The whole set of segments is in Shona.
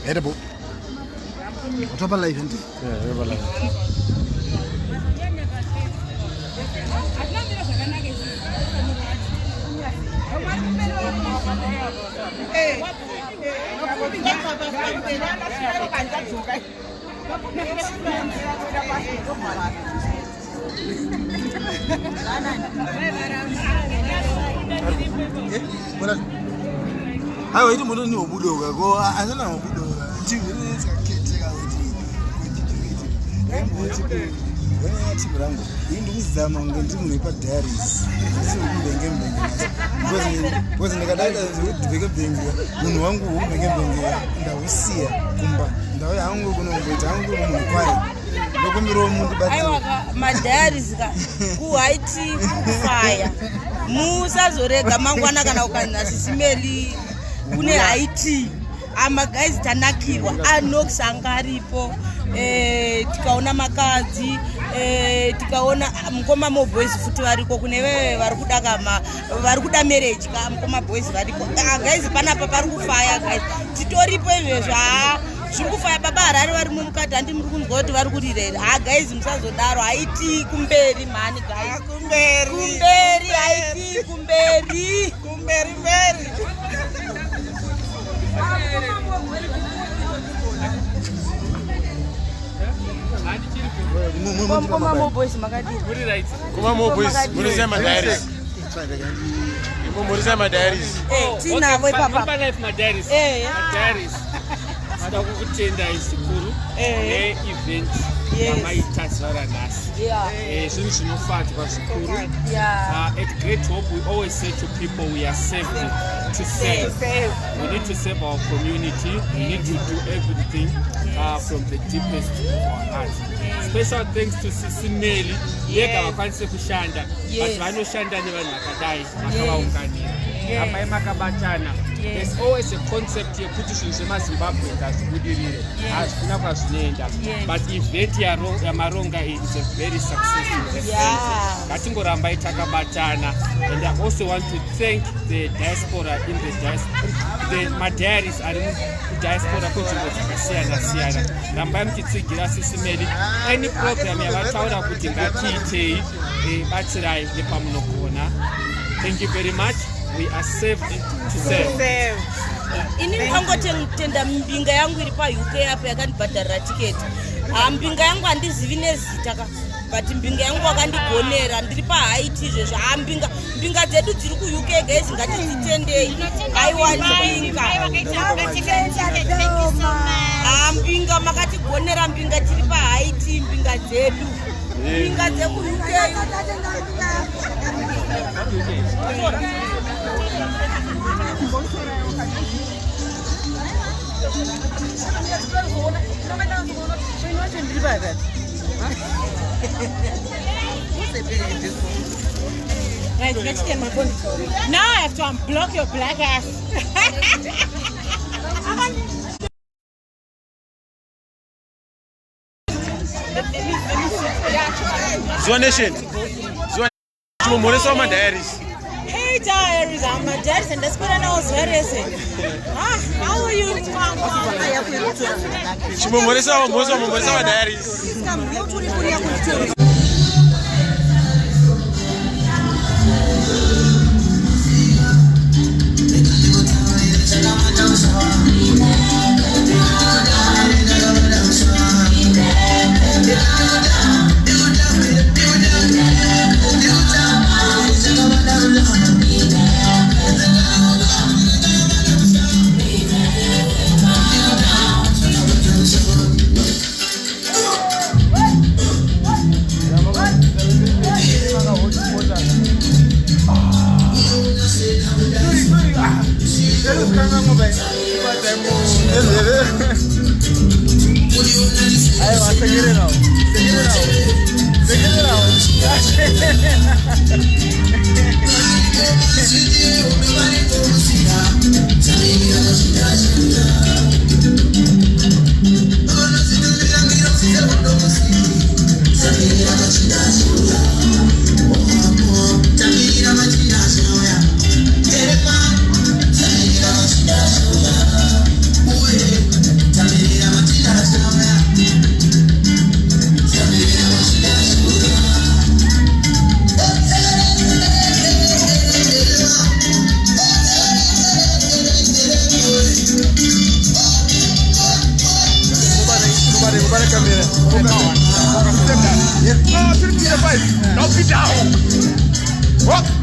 Edible. What about life? Yeah, about life. I wait a minute, no Budo go. I don't know. Induzama ngenzi munepa diaries because ndikadaita zvekubheke bhengi munhu wangu ubheke bhengi ndausiya kumba ndauya hangu kunongoita hangu munhu kwaye ndokumbirawo munhu aiwa madiaries ka kuhaiti kufaya musazorega mangwana kana ukanasisimeli kune haiti amagaizi tanakirwa anokusanga aripo tikaona makadzi tikaona mukoma moboys futi variko kune veve vari kuda marriage ka mukoma boys variko guys panapa pari kufaya guys titoripo izvezvo zviri kufaya baba harari vari mumukati handi muri kunzwa kuti vari kurirera guys musazodaro haiti kumberi mhani guys kumberi haiti kumberi mberi Kuma boys makadiri. Muri right. Kuma boys. Muri sema diaries. Muri sema diaries. Tina boy papa. Muri life ma diaries. Diaries. Ada kukutenda isikuru. Event. Amaita zvara nasi. Zvinhu zvinofadza pazvikuru. At Great Hope we always say to people we are saved to serve. We need to save our community. We need to do everything from the deepest of our hearts. Special thanks to Sisimeli. Yega vakwanise kushanda. But vanoshanda nevanhu vakadai vakavaunganira. Apa makabatana. There's always a concept yekuti zvinhu zvemaZimbabwe ngazvibudirire. Hazvina kwazvinoenda. But event yamaronga is a very successful event. Ngatingorambai takabatana. And I also want to thank the diaspora in the diaspora. The madiaries are in diaspora kunzvimbo dzakasiyana-siyana. Rambai muchitsigira Sisimeli. Any program yavataura kuti ngatiitei batsirai nepamunogona. Thank you very much. We are saved to serve. Ini ndangotenda mbinga yangu iri pa UK apo yakandibhadharira tiketi. Mbinga yangu handizivi nezita ka. But mbinga yangu wakandigonera ndiri pa Haiti izvezvo. Mbinga dzedu dziri ku UK guys ngatitendei. Aiwa mbinga. Mbinga makatigonera mbinga tiri pa Haiti mbinga dzedu. Mbinga dzeku UK. Right, let's get my phone. Now I have to unblock your black ass. Zonation. Morisa ma diaries. Hey diaries, I'm my diaries and that's what I was very saying. How are you? Morisa ma diaries. Now sit down. Walk.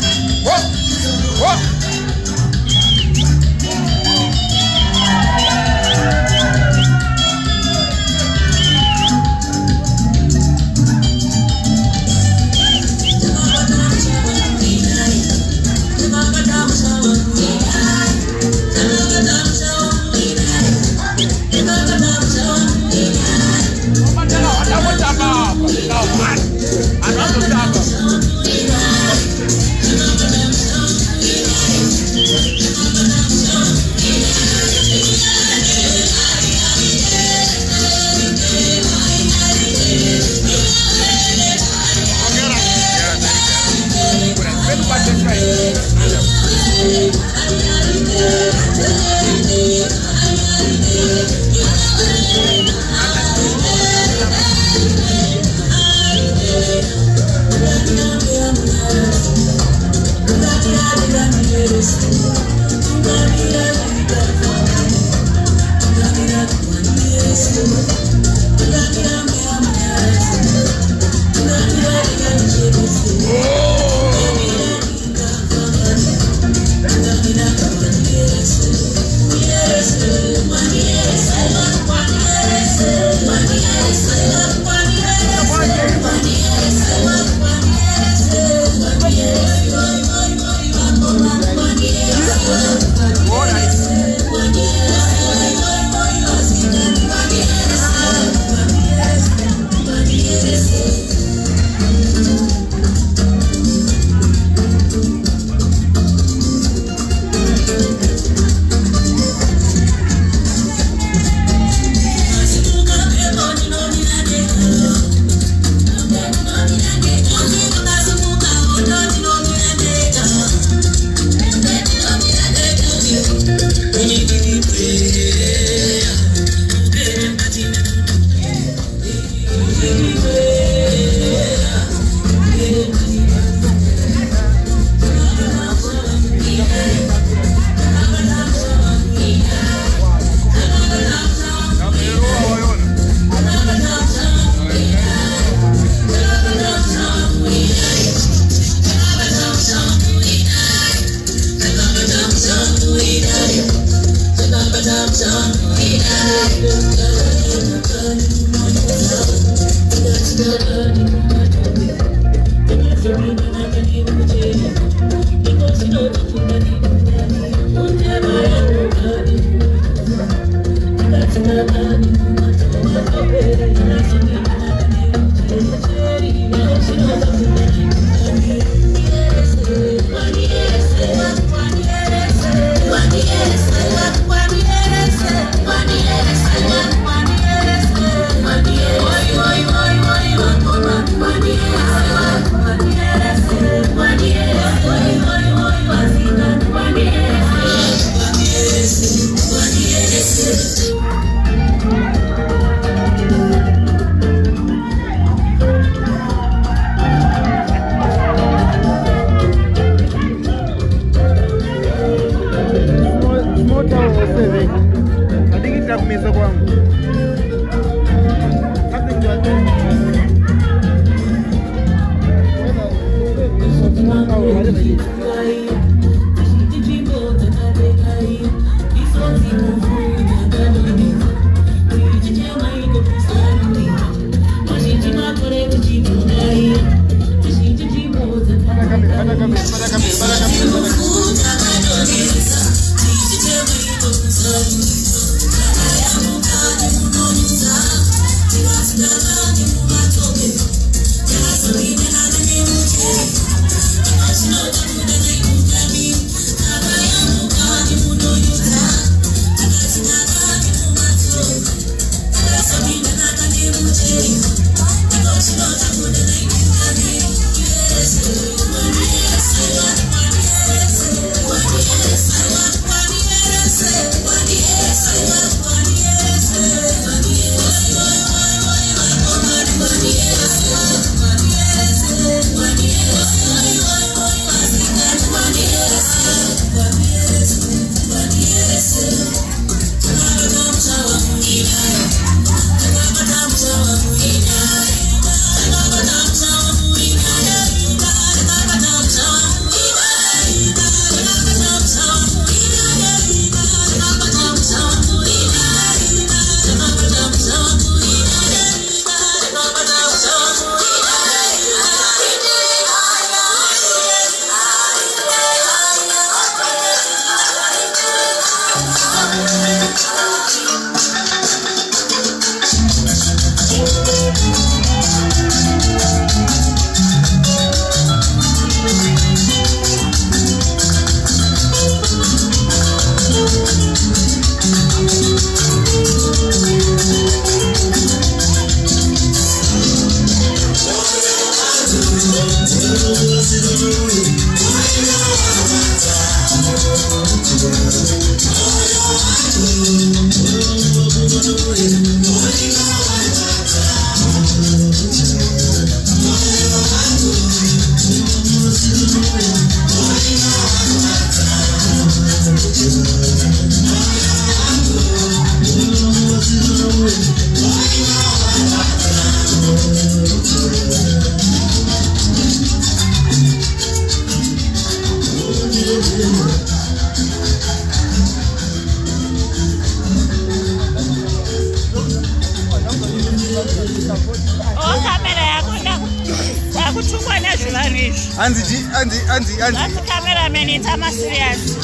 Andy. That's the cameraman, it's a serious.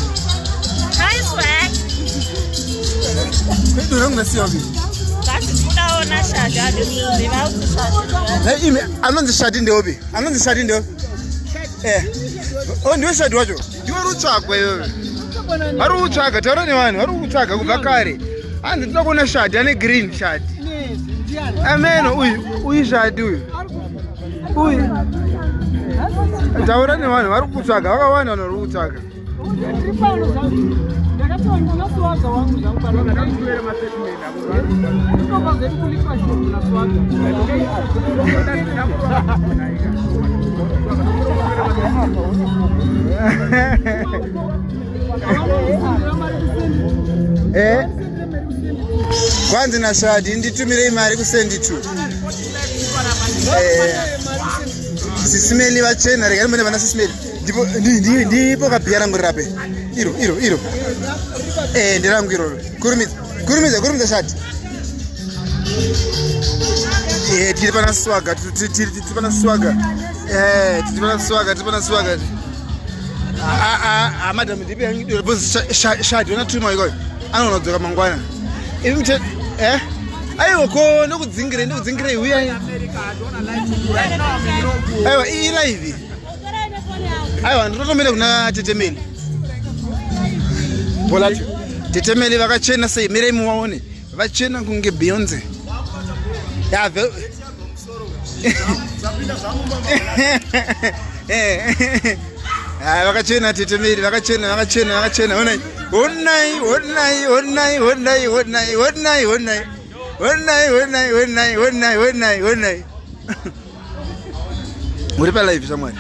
Nice work. I'm not the shot in the obi. I'm not the shot in the oh, no shot. What you are talk where Haru Chaka, Taraniman, Haru Chaka, Bakari, and the dog on a shot and a green shot. A man, we shall do. Tauraniman, Haru Chaka, one on a root Chaka. Kwanza na shadi nditumire imari kusendi tu. Sisimeli wachena rega mbona bana sisimeli. Ndipo kapira ngurape. Iro. Ndirangu iro. Kurumiza shadi. Tiri pana swaga. Madam ndibe yangido boss shadi wona tuma iko. Anonodzoka mangwana. Imite ayo ko ndikudzingire uya. Aiwa I live. Aiwa ndotomela kuna tetemeli. Polacho. Tetemeli vakachena sei mire muwaone. Vachena kunge Beyonce. Ya vakachena tetemeli vakachena onai Uri pa live somewhere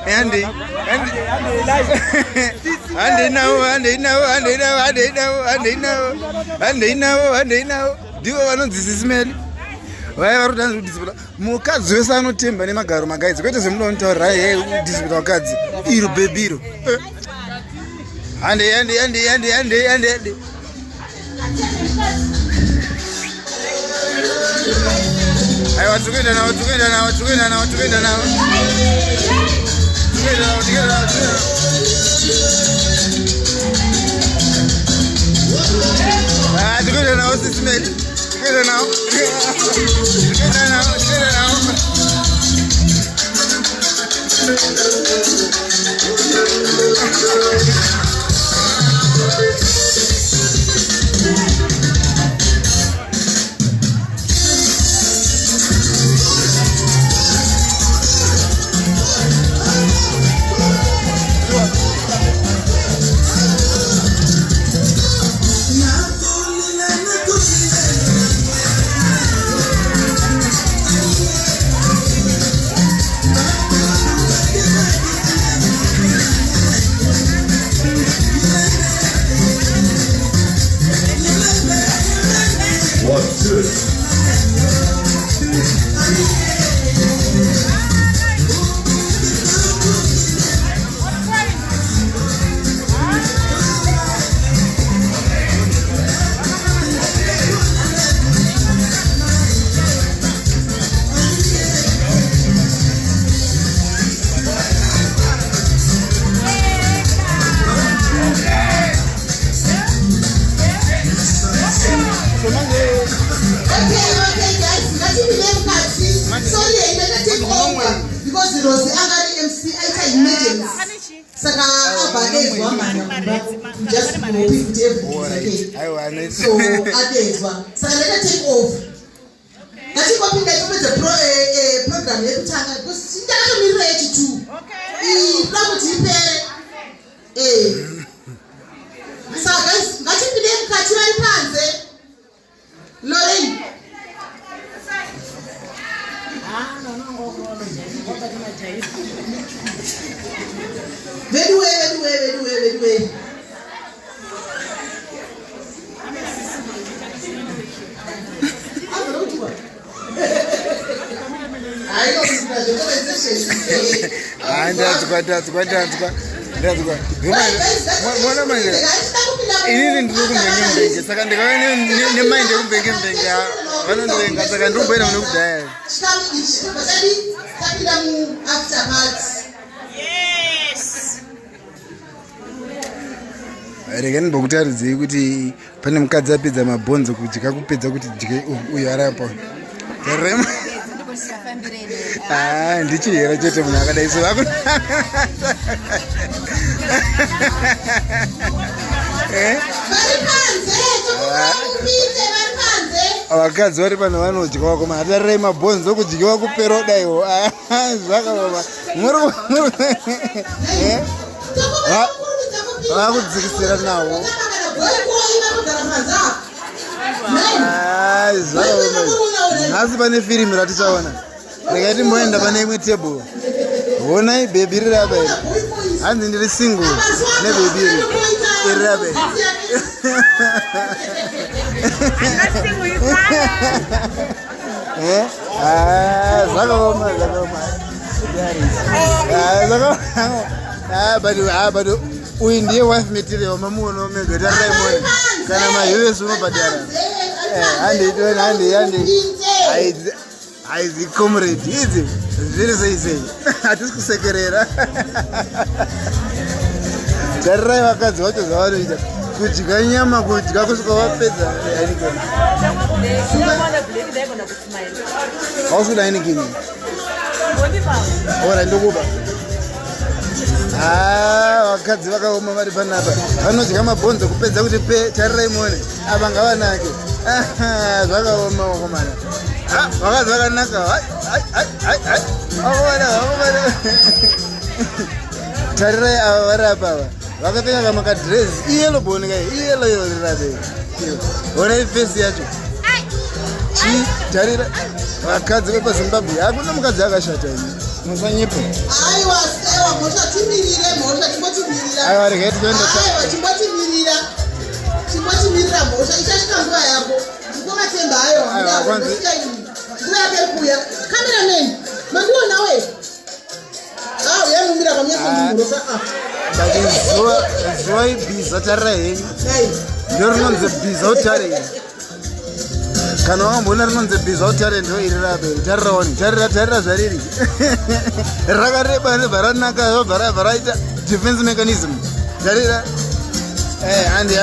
Andy now do you want this smell why are you disipula mukazi wese anotemba nemagaro magaidzi kwete semunontaura disipula wakadzi iro bebiro Andy I want to get now. Saka abadezwa manje just picked everything. So adezwa. Saka let us take off. Ngati kwapinda kupedza program yekutanga because ndakamirira yechitu. Iplamu tipere. Saka ngatipinde mukati vari panze. Lorraine. Very well. Mwana manje inini ndiri kumbenga saka ndikava nemaindi ekumbenga vanondivenga saka ndirikuboera mune kudhaya rega ndimbokutaridzei kuti pane mukadzi apedza mabhonzo kudya kupedza kuti dye uyo arapo tarema ndichihera chete munhu akadai so vakadzi vari pano vanodyiwa koma hatarirai mabhonzo kudyiwa kupero daiwo zvakaoma vakudzikisira nawo nhasi pane firimu ratichaona rega timboenda pane imwe tebhuru honai bhebi riri apa iri hanzi ndiri single nebhebi iri apa iri zvakaoma but uyu ndiye wife material mamuono megotaraimoni kana mahevesi unobhadhara haizi comrade idzi zviri seisei hatisi kusekerera tarirai vakadzi vacho zvavanoita kudya nyama kudya kusvika vapedza hausuda hainikini ora ndokuba vakadzi vakaoma vari panapa vanodya mabhonzo kupedza kuti pe tarirai muone ava ngavanake zvakaoma wakomana vakadzi vakanaka tarirai ava vari apa ava vakapfeka kamakadresi iyelo booneka iyelo rirabe honai fesi yacho chi tarira vakadzi vepazimbabwe hakuna mukadzi akashata ini musanyepa aiwa regai timbotimirira mhosva ichasvika nguva yako ndikomatemba ayo ndiyapekuya cameraman mandiona we uyamumira pamyesomurosa zuva ibhiza tarira henyu ndo rinonzi bhiza utare kana wambona rinonzi bhiza utare ndo iri rabe tariraoni tarira zvariri rakareba rebva ranaka robva raita defense mechanism tarira handi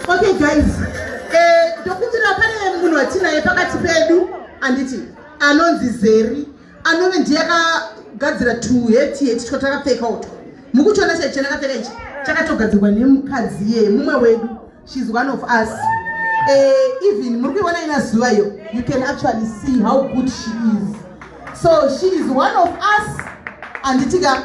okay guys ndokutira pane munhu watinaye pakati pedu anditi anonzi Zeri anove ndiye akagadzira tuheti twatakapfeka uto mukuchiona chandakapfeka ichi chakatogadzirwa nemukadzi mumwe wedu. She's one of us. Even muri kuiona ina zuva iyo, you can actually see how good she is. So she is one of us. Anditika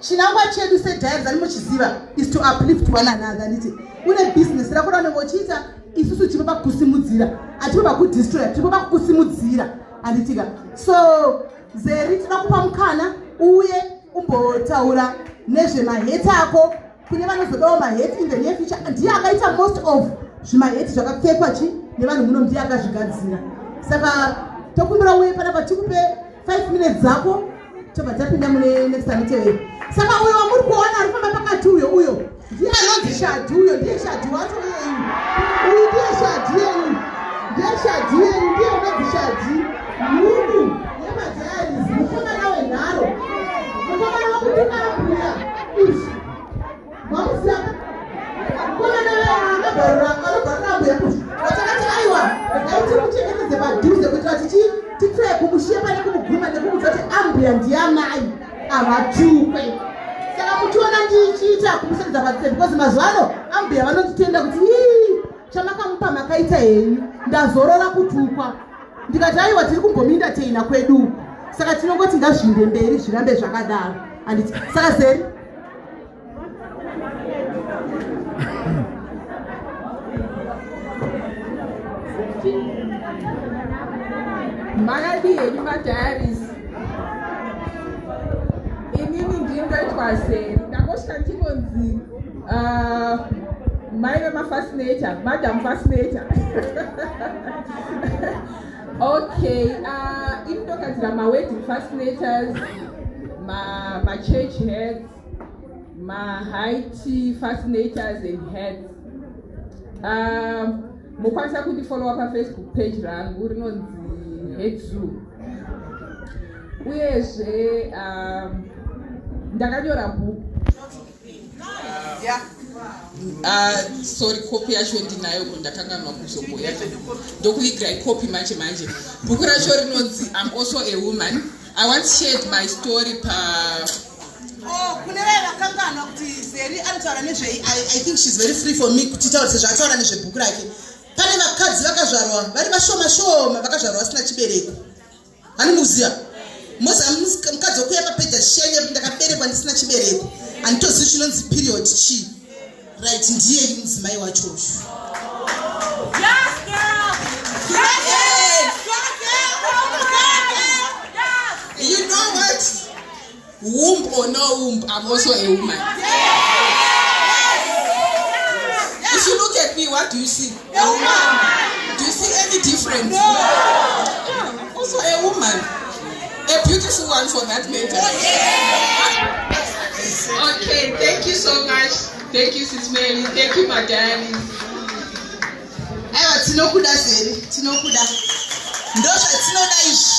chinangwa chedu sedhaives animuchiziva is to uplift one another. Anditi une business rakona nemochiita isusu tipo pakusimudzira atipo pakudestroy tipo pakusimudzira. Anditika so Zeri tinakupa mukana uye umbotaura nezvemaheti ako kune vanozodawo maheti in the near future. Ndiye akaita most of zvimaheti zvakapfekwa chi nevanhu muno, ndiye akazvigadzira. Saka tokumbira uye panapa tikupe 5 minutes dzako tobva tapinda mune next time. Saka uyo wamuri kuona ari kufamba pakati uyo ndiye anonzi Shadi. Uyo ndiye Shadi wacho uyu ndiye Shadi yenyu, ndiye Shadi yenyu, ndiye unonzi Shadi munhu yemadhairis mukomana wenharo, mukomana wakutikaabuya izvi mamuziya mukomana weanobharira mbuya kuti watakati aiwa regai tiri kuchengetedze padhuze kuitira titree kumushiya pane kumuguma nekumuga abhuya ndiyamai avatukwe. Saka muchiona ndichiita kumusaridza patsebe because mazuva ano ambuya vanonditenda kuti chamakamupa makaita henyu ndazorora kutukwa. Ndikati aiwa tiri kumbominda teina kwedu. Saka tinongoti ngazvinde mberi zvirambe zvakadaro. Handiti saka Zeri Magadi yenyu madiaries. Inini ndindoitwa Zeri. Ndakosvika ndinonzi mai vemafascinator, madam fascinator. Okay, ini ndogadzira ma-wedding fascinators, ma-church heads, ma-height fascinators and heads. Mukwanisa kundifollowa paFacebook page rangu rinonzi Headzoo. Uyezve ndakanyora bhuku. Sorry, copy yacho ndinayo kundakanganwa kuzoboya. Ndokuigirai copy manje. Bhuku racho rinonzi I'm also a woman. I once shared my story kune vakanganwa kuti Zeri anotaura nezve I think she's very free for me kuti taura sezvaataura nezvebhuku rake. Pane vakadzi vakazvarwa vari vashoma vakazvarwa vasina chibereko. Hanimuziya mukadzi wokuya papeja shenye kuti ndakaberekwa ndisina chibereko. Handitozivi chinonzi period chi. Right, ndiye mudzimai wacho. You know what? Womb or no womb, I'm also a woman. If you look at me, what do you see? A woman. Do you see any difference? Yeah, I'm also a woman. A beautiful one for that matter. Okay, thank you so much. Thank you, Sis Mary. Thank you, my darling. Aiwa tinokuda Zeri, tinokuda. Ndosha tinoda izvi.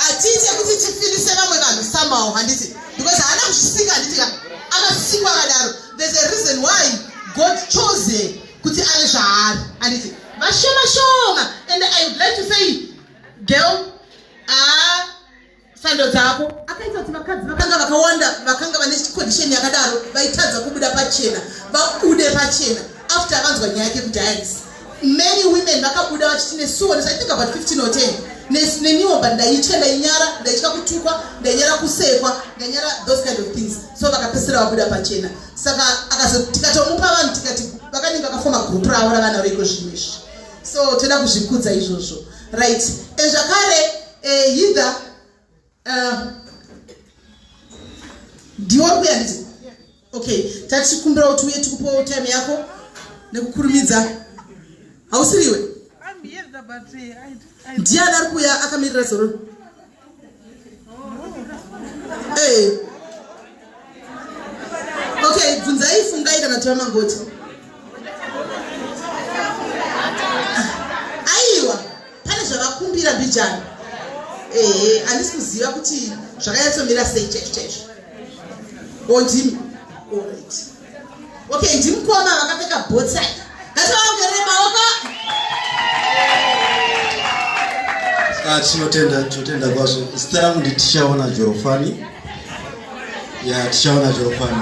Atiite kuti tifirise vamwe vanhu somehow handiti. Because haana kuzvisika handiti akasikwa akadaro. There's a reason why God chose kuti ave zvaari handiti. Vashoma. And I would like to say, girl, sando dzako akaita kuti vakadzi vakanga vakawanda vakanga vane condition yakadaro vaitadza kubuda pachena vabude pachena after vanzwa nyaya yake kudiaries. Many women vakabuda vachiti nesuo I think about 15 or 10 neniwo but ndaitya ndainyara ndaitya kutukwa ndainyara kusekwa ndainyara those kind of things so vakapesera vabuda pachena. Saka tikatomupa vanhu tikati vakanenge vakafoma group ravo ravana veiko zvimizvi so toda kuzvikudza izvozvo right. Zvakare either ndiwa kuya nditi okay tatikumbira kuti uye tikupawo time yako nekukurumidza hausiriwe ndiani ari kuya akamirira zoro okay bvunzai fungai kana tiva mangoti aiwa pane zvavakumbira bijani handisi kuziva kuti zvakanyatsombira sei chaizvo ondimi alright okay ndimukoma vakapfeka botsai nativaongerere maoko. tinotenda kwazvo. Zita rangu ndi tichaona Jorofani. Tichaona Jorofani.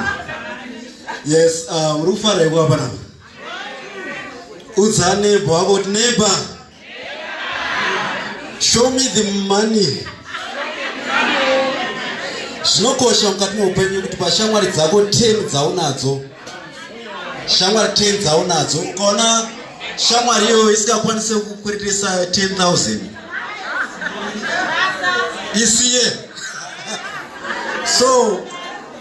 Yes, muri kufara iko apa napa. Udza neighbor wako kuti neighbor, show me the money. Zvinokosha mukati meupenyu kuti pashamwari dzako 10 dzaunadzo, shamwari 10 dzaunadzo, ukaona shamwari iyoyo isingakwanise kukweretesa 10,000 isiye. So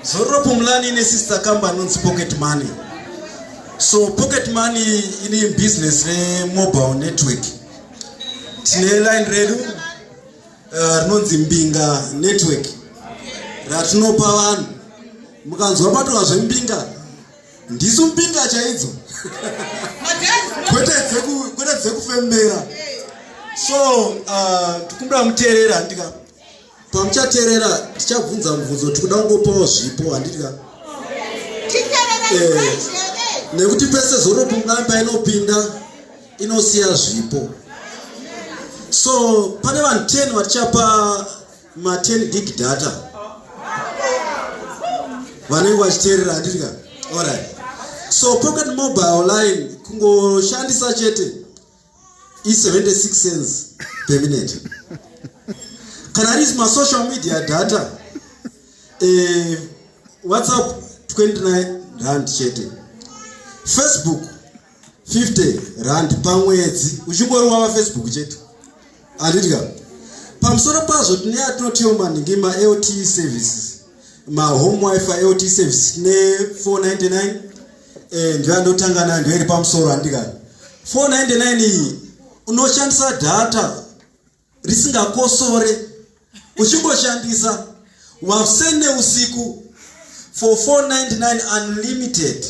Zorro Pumlani ne sister kamba anonzi pocket money. So pocket money in business ne mobile network. Tine line redu rinonzi Mbinga network. Ratinopa vanhu. Mukanzwa pato zvembinga. Ndizo mbinga chaidzo. Kwete dzekufembera. So tikumbira muteerera ndika pamuchateerera tichabvunza mubvunzo tikuda kungopawo zvipo handitika nekuti pese Zorro Pumlani painopinda inosiya zvipo. So pane vanhu 10 vatichapa ma 10 gig data vanenge vachiteerera handitika. Alright, so pocket mobile line kungoshandisa chete i76 cents per minute. Kana risi masocial media data WhatsApp 29 rand chete, Facebook 50 rand pamwedzi uchingori wava Facebook chete handitika. Pamusoro pazvo tine atinotiwo maningi ma LTE services, ma home wifi LTE service ne 499 ndandotanga nayo ndiri pamusoro handika. 499 iyi unoshandisa data risingakosore uchingoshandisa wafsene usiku for 499 unlimited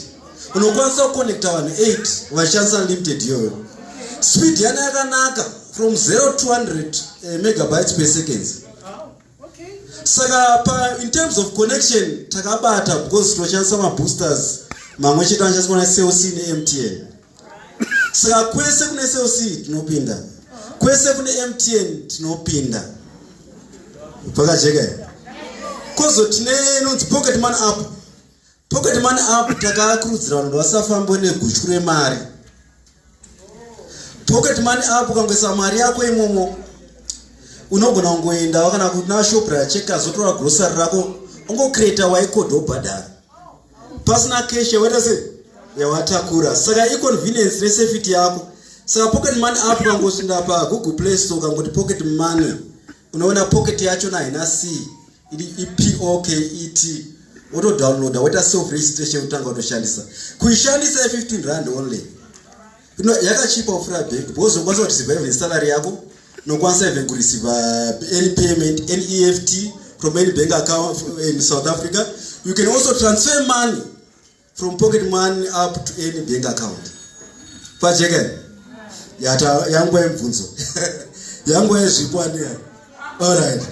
unokwanisa kuconnecta vanhu 8 vachishandisa unlimited iyoyo. Speed yana yakanaka from 0 to 100 megabytes per second. Saka in terms of connection takabata because toshandisa maboosters mamwe chete anoshandiswa na CLC ne MTN. Saka kwese kune CLC tinopinda, kwese kune MTN tinopinda pakajeka. Kozo tine inonzi pocket money app. Pocket money app takakurudzira vanhu vasafamba negutyu mari. Pocket money app ukangoisa mari yako imomo unogona kungoenda kana kuti na Shoprite Checkers wotora grocery rako ungocreate waicode wobhadhara pasina cash yawaita sei yawatakura. Saka inconvenience nesafety yako. Saka pocket money app ukangosunda pa Google Play Store ukangoti pocket money unoona pocket yacho haina C ili POKET woto download waita self registration utanga utoshandisa. Kuishandisa 15 rand only. Yakachipa ufura bank because ukwanisa kureceive even salary yako, nokwanisa even kureceive any payment, any EFT from any bank account in South Africa. You can also transfer money from pocket money up to any bank account. Pacheke yata yangu mvunzo yangu ezipwane. Alright,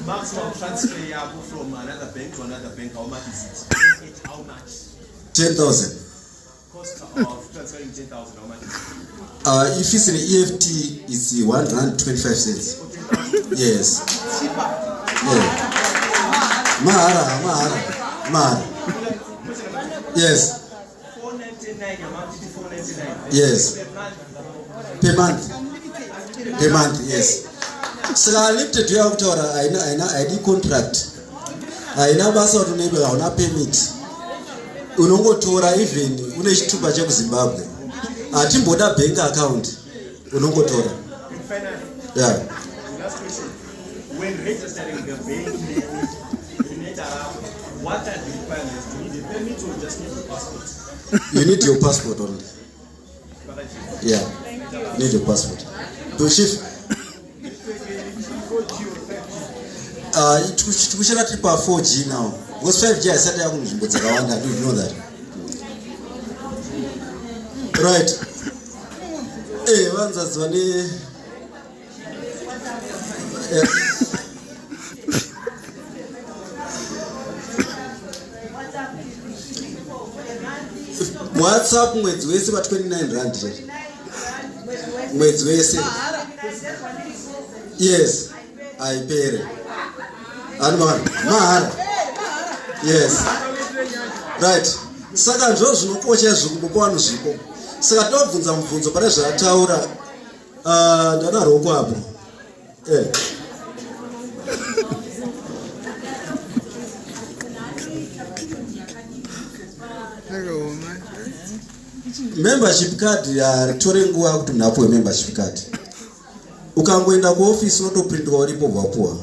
maximum transfer yako from another bank to another bank, how much is it? How much? 10,000. Cost of transferring 10,000, how much is it? If it's an EFT, it's $1.25. Yes. Yeah. Mahara. Yes. 499 amount to 499. Yes. Per month. Per month, yes. Saka limited ya kutaura aina ID contract. Aina basa utunebe hauna permit. Unongotora even une chitupa cha Zimbabwe. Atimboda bank account unongotora. Yeah. Last question. When registering the bank, you need what are the requirements? Do you need a permit or just need a passport? You need your passport only. Yeah. You need your passport. To shift. Tukushara tripa 4G now. Because 5G I said I wouldn't, but I do know that. Right. Hey, once that's one. WhatsApp mwezi wese wa 29 rand. Mwezi wese. Yes. I pay. Mahara. Yes. Right. Saka ndizvo zvinokosha zvikupo vanhu zvipo. Saka tobvunza mubvunzo pane zvataura ndanaro kwapo. Membership card yaritore nguva kuti munhu apuwe membership card. Ukangoenda kuofisi unotoprintwa uripo wapuwa.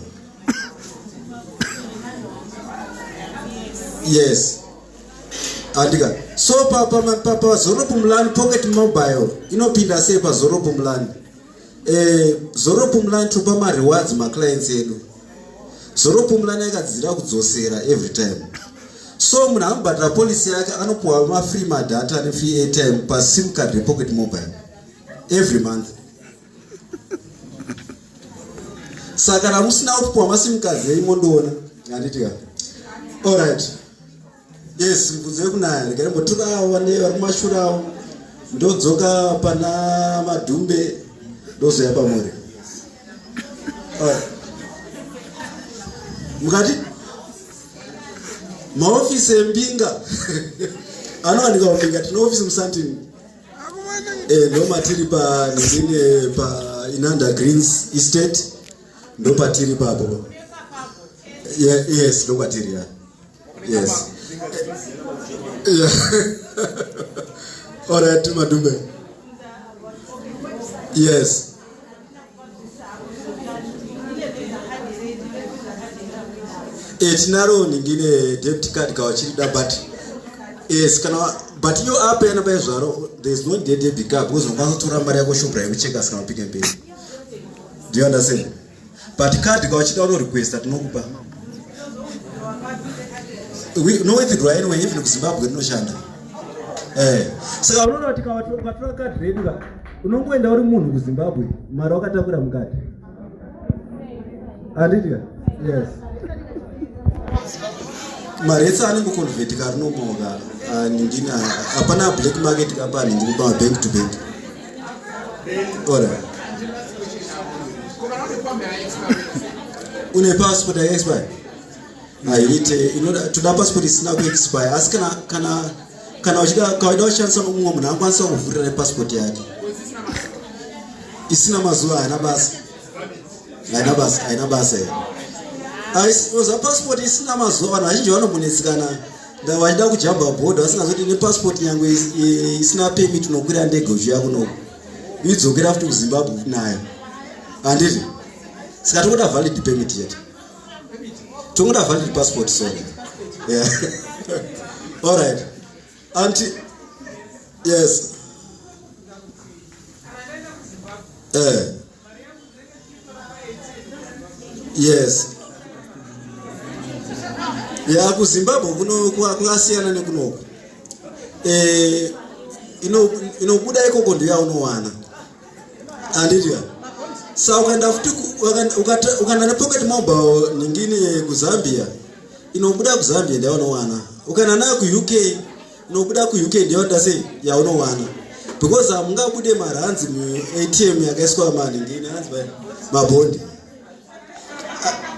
Yes. Andika. So papa Zoro Pumlani pocket mobile inopinda sei pa Zoro Pumlani. Zoro Pumlani topa ma rewards ma clients edu. Zoro Pumlani yakadzira kudzosera every time. So munhu ambatra policy yake anopuwa ma free ma data ne free airtime pa SIM card re pocket mobile every month. Saka ramusina kupuwa ma SIM cards eimondona yanditika. All right. Yes, mvunzo kunaya ngere motura wane vari mashurawo ndodzoka pana madhumbe ndozoya pamuri. mukati maofisi embinga anowanika kumbinga tino ofisi musantini ndo matiri pa ningine pa Inanda Greens Estate ndo patiri papo. Yes, ndo patiri ya. Yes. Alright, madumbe. Yes. Tinaro ningine debit card kawachirida but yes kana but you up and by zvaro there is no debit card because ungazo tora mari yako shopra yekucheka sika pick and pay. Do you understand? But card kawachida uno request tinokupa. We know it right anyway even ku Zimbabwe rinoshanda. Saka unoona kuti kawatora card ready ka unongoenda uri munhu ku Zimbabwe mari wakatakura mukati. Andidya? Yes. Maretsa anenge convert ka rinomoka ningina hapana black market company ndiri pa bank to bank. Ora. Une passport ya expire. Aite inoda toda passport isina ku expire asi kana uchida kawaida uchansa umwe munhu akwanisa kuvhurira passport yake. Isina mazuva haina basa. Haina basa. Oza passport isina mazuva vanhu vazhinji vanombonetsikana vachida kujamba bhodha vasingazoti ne passport yangu isina permit unokwira ndege uchiya kuno idzokera futi kuZimbabwe nayo handiti saka tongoda valid permit yet tongoda valid passport sorry yeah. All right anti yes yes ya ku Zimbabwe kuno kwasiyana nekunoku inobuda ikoko ndiyo unowana andidya sa ukaenda futi ukaenda nepocket mobile ningine ku Zambia inobuda ku Zambia ndiyo unowana ukaenda nayo ku UK inobuda ku UK ndiyo ndase ya unowana because amungabude maranzi mu ATM yakaiswa mali ngine hanzi mabondi.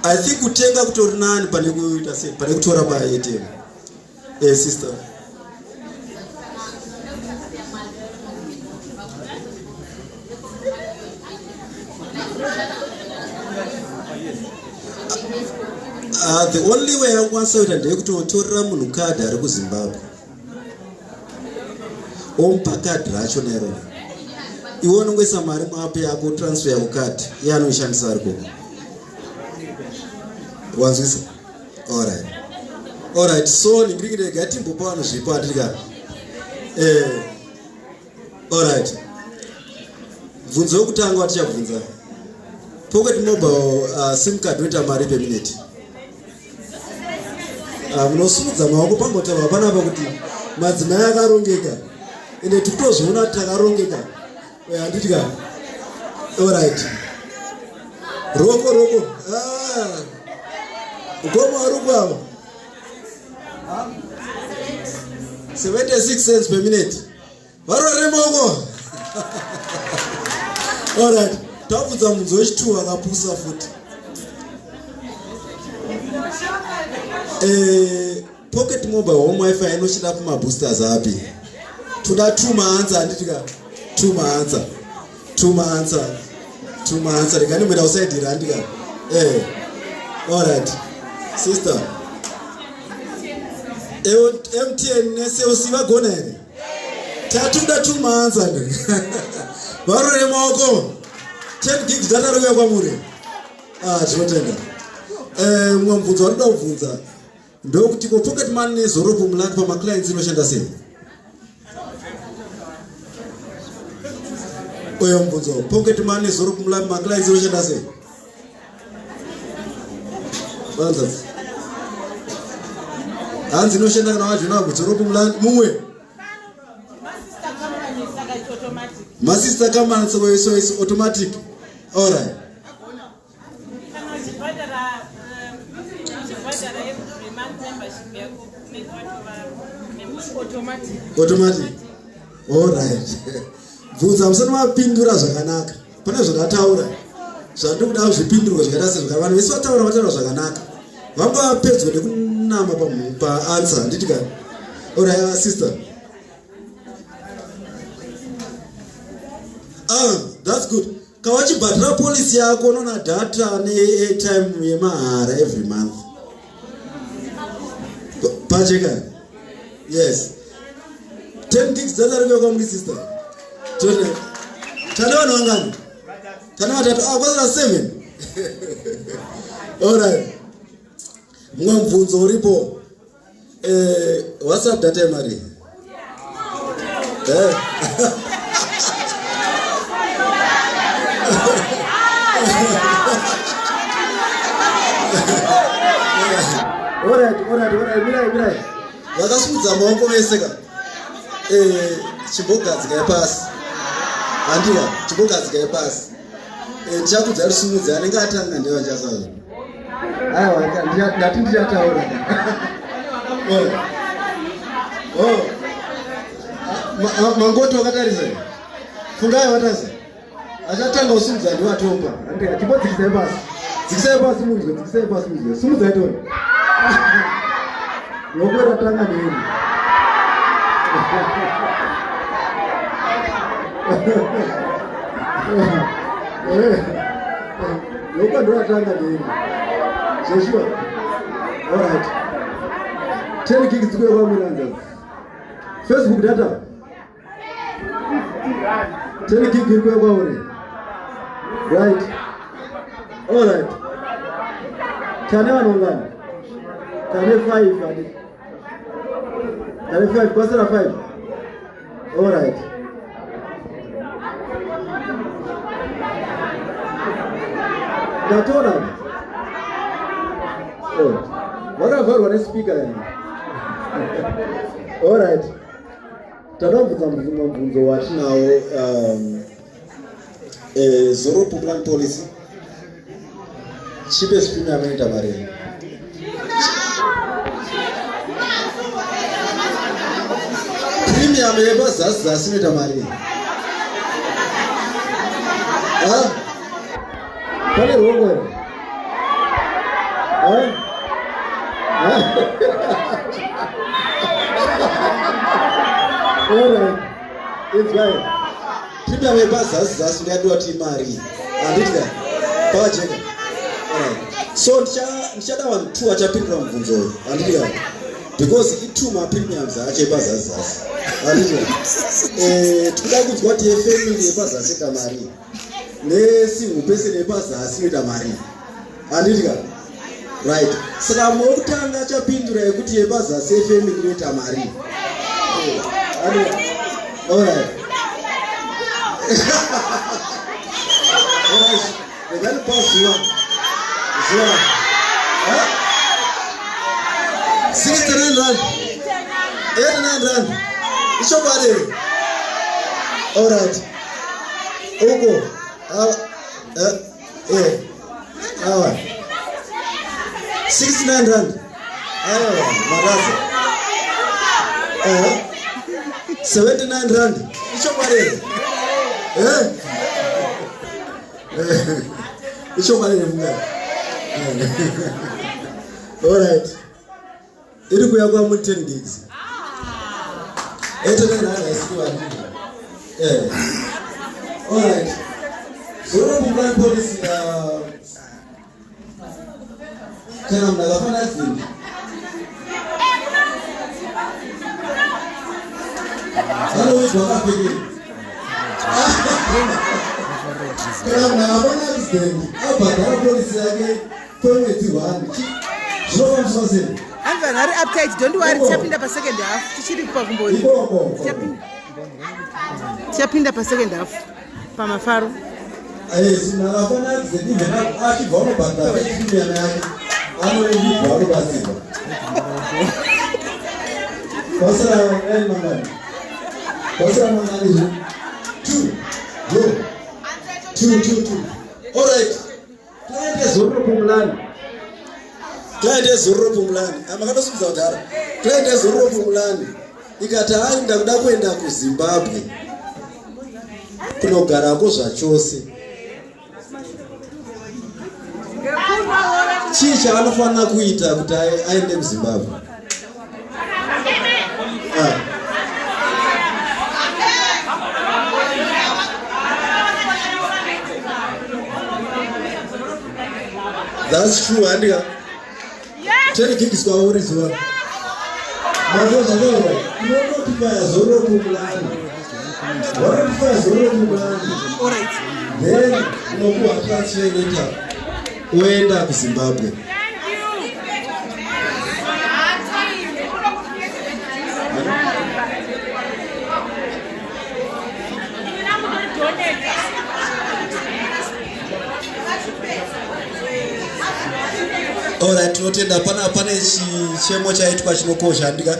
I think kutenga kutori nani pane kuita sei pane kutora pa ATM. Sister. The only way I want to say that kutotora munhu card ari ku Zimbabwe. Ompa card racho nero. Iwe unongwesa mari mwape yako transfer ya card yanoshandisa ari koko. Wanzwisa? Alright, so ningirikire gati mbopa wano zvipo andika. Alright. Bvunzo yokutanga watichabvunza. Pocket mobile SIM card weta mari per minute. Munosumudza maoko pambotava hapana apa kuti madzimai akarongeka. Ende tikutozoona kuti takarongeka. Handitika. Alright. Roko. Ukoma warukwa 76 cents per minute. Varore moko. Alright. Tabudza munzo wechitu akapusa futi. Pocket mobile home wifi inoshanda kuma boosters api. Toda 2 maanza anditika 2 maanza. Rekani mwenda usaidira andika. Alright. Sister. MTN neSLC vagona here. Tatuda 2 maanza ndi. Varore maoko. 10 gigs data rokuya kwamuri. Tinotenda. Mwamvunza warida kubvunza. Ndokuti ko pocket money nezoropo mulandi pa ma clients inoshanda sei? Oyo mvunzo pocket money nezoropo mulandi ma clients inoshanda sei? Banza. Hanzi inoshanda kana wajona kuzoropo mulandi mumwe. Masista company so is automatic. All right. Automatic. All right. Bvunza musana mapindura zvakanaka. Pane zvakataura. Zvandokuda zvipindurwa zvakadasezvaka vanhu vese vataura vataura zvakanaka. Vanga pedyo nekunama pa-answer handiti ka. Alright, sister. That's good. Kawachibhadhira policy yako unoona data ne-airtime yemahara every month. Pacheka. Yes. 10 gigs data rikuya kwamuri sister. Tana vanhu vangani? Tana vatatu. Kwasara 7. Alright. Mumwe mubvunzo uripo. WhatsApp data yemari. Alright, mirai. Vakasumudza maoko vese ka. Chimbogadzika yepasi. Handika, chimbogadzika yepasi. Ndichakudza rusumudza anenge atanga ndiye vachasazo. Aiwa, ndati ndichataura. Mangoto wakatarisa. Fungai wataza. Achatanga usumudza ndiye watomba. Handika, chimbogadzika yepasi. Dzikisa yepasi munzwe. Sumudza yatori. Nokwera tanga nini. Look at what I'm Joshua. Alright. 10 gigs to go on Facebook data. 10 gigs to go on. Right. Alright. Can I online? Can I 5? Can I 5? What's that 5? Alright. Datora. What about one speaker? All right. Tadambuza mvunzo wati nawo Zoro Plan policy. Cheapest premium amenita mari. Premium yeba zasi amenita mari. Pane rongo. Alright. It's right. Premium yeba zasi ndiyadwa ti mari. Andika. Pacheka. Alright. So nchada wantu achapindura mvunzo. Andika. Because ituma premiums acheba zasi. Andika. Tikuda kudzwa kuti family yeba zasi kamari. Nesi upese nepazasi ita mari. Andika. Right. Saka motanga chapindura yekuti yepazasi family ita mari. Andika. Alright. Alright. Ngani pasiwa. Zwa. 69 rand. 89 rand. Ishobare. Alright. Uko. 69 rand. Madaza. 79 rand. Ishobare. Ishobare munga. Alright. Iri kuya kwa 10 gigs. 89 rand isiwa. Alright. Zoro Plan policy kana mnagafana zini. Halo wewe wakapige. Kana mnagafana zini. Hapa policy yake kwa mwezi wa Zoro msazeni. Anva nari uptight, don't worry, chapinda pa second half. Tichiri pa kumboni. Chapinda pa second half. Pa mafaro. Sinagafana zini vena achigona banda chini yake. Ano hivi bado basi. Pasara mangani. Pasara mangani. 2. Go. 2. Alright. Client Zoro Pumlani. Amakado sikuza udara. Client Zoro Pumlani. Ikata aenda kuda kwenda ku Zimbabwe. Kunogara ko zvachose. chii chaanofanira kuita kuti aende muZimbabwe? That's true, Andika. Tell gigs kwa uri zuwa. Mazoza leo. Unotipaya zoro kumulani. Unotipaya zoro kumulani. Alright. Then unokuwa transfer later. Uenda ku Zimbabwe. Alright, tinotenda pane chemo chaitwa chinokosha ndika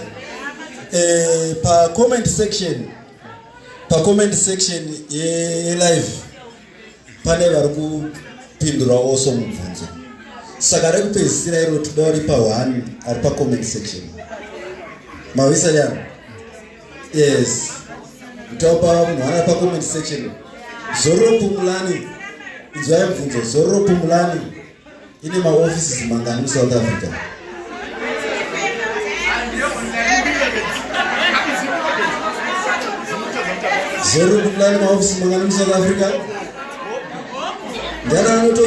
pa comment section ye live pane vari kupindura also mubvunzo. Saka rekupedzisira iro toda uri pa 1 ari pa comment section. Mavisa yana? Yes. Topa munhu ari pa comment section. Zoro Pumulani. Inzwai mubvunzo. Zoro Pumulani. Ine maoffices mangani mu South Africa. Zoro Pumulani maoffices mangani mu South Africa. Ndara noto.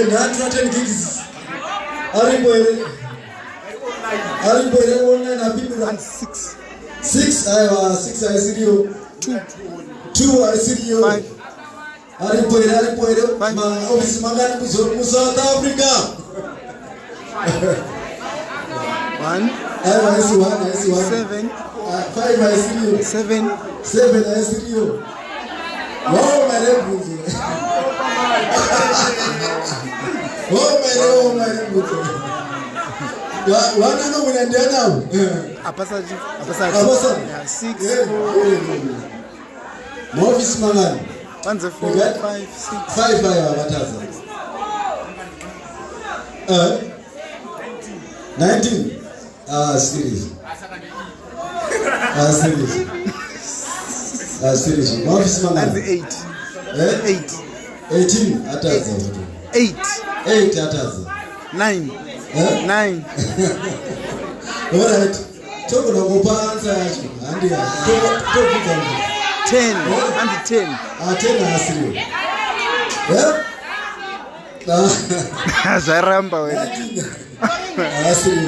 Ndantu 10 gigs. Aribo ere online apindura 6 aiwa 6 aisirio 2 aisirio 5 aribo ere ma office mangani mu South Africa 1 aiwa isi 1 7 5 aisirio 7 aisirio. Wow, my rebuzo. Oh my rebuzo. Wana no unaendelea nao? Apasa 6 Movis mangani 1 4 5 6 5 haya wataza 19 series series Movis mangani 8 18 ataza 8 ataza 9 Alright. Talk about Gopanza. And 10 and 10. 10 asiri. Yeah? Zaramba we. Asiri.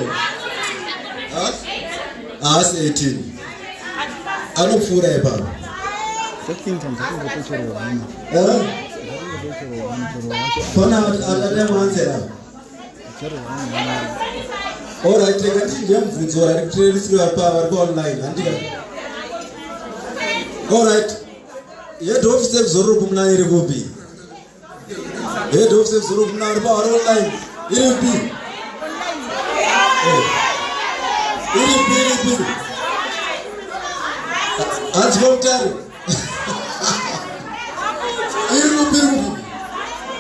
As 18. Anofura epa. Pana atadema ansera. Alright, tekati mvunzo ari kuteeresiwa pa online andika. Alright. Head office Zoro Pumulani iri kupi. Head office Zoro Pumulani pa online iri kupi. Iri. Anzi komtari. Iri kupi.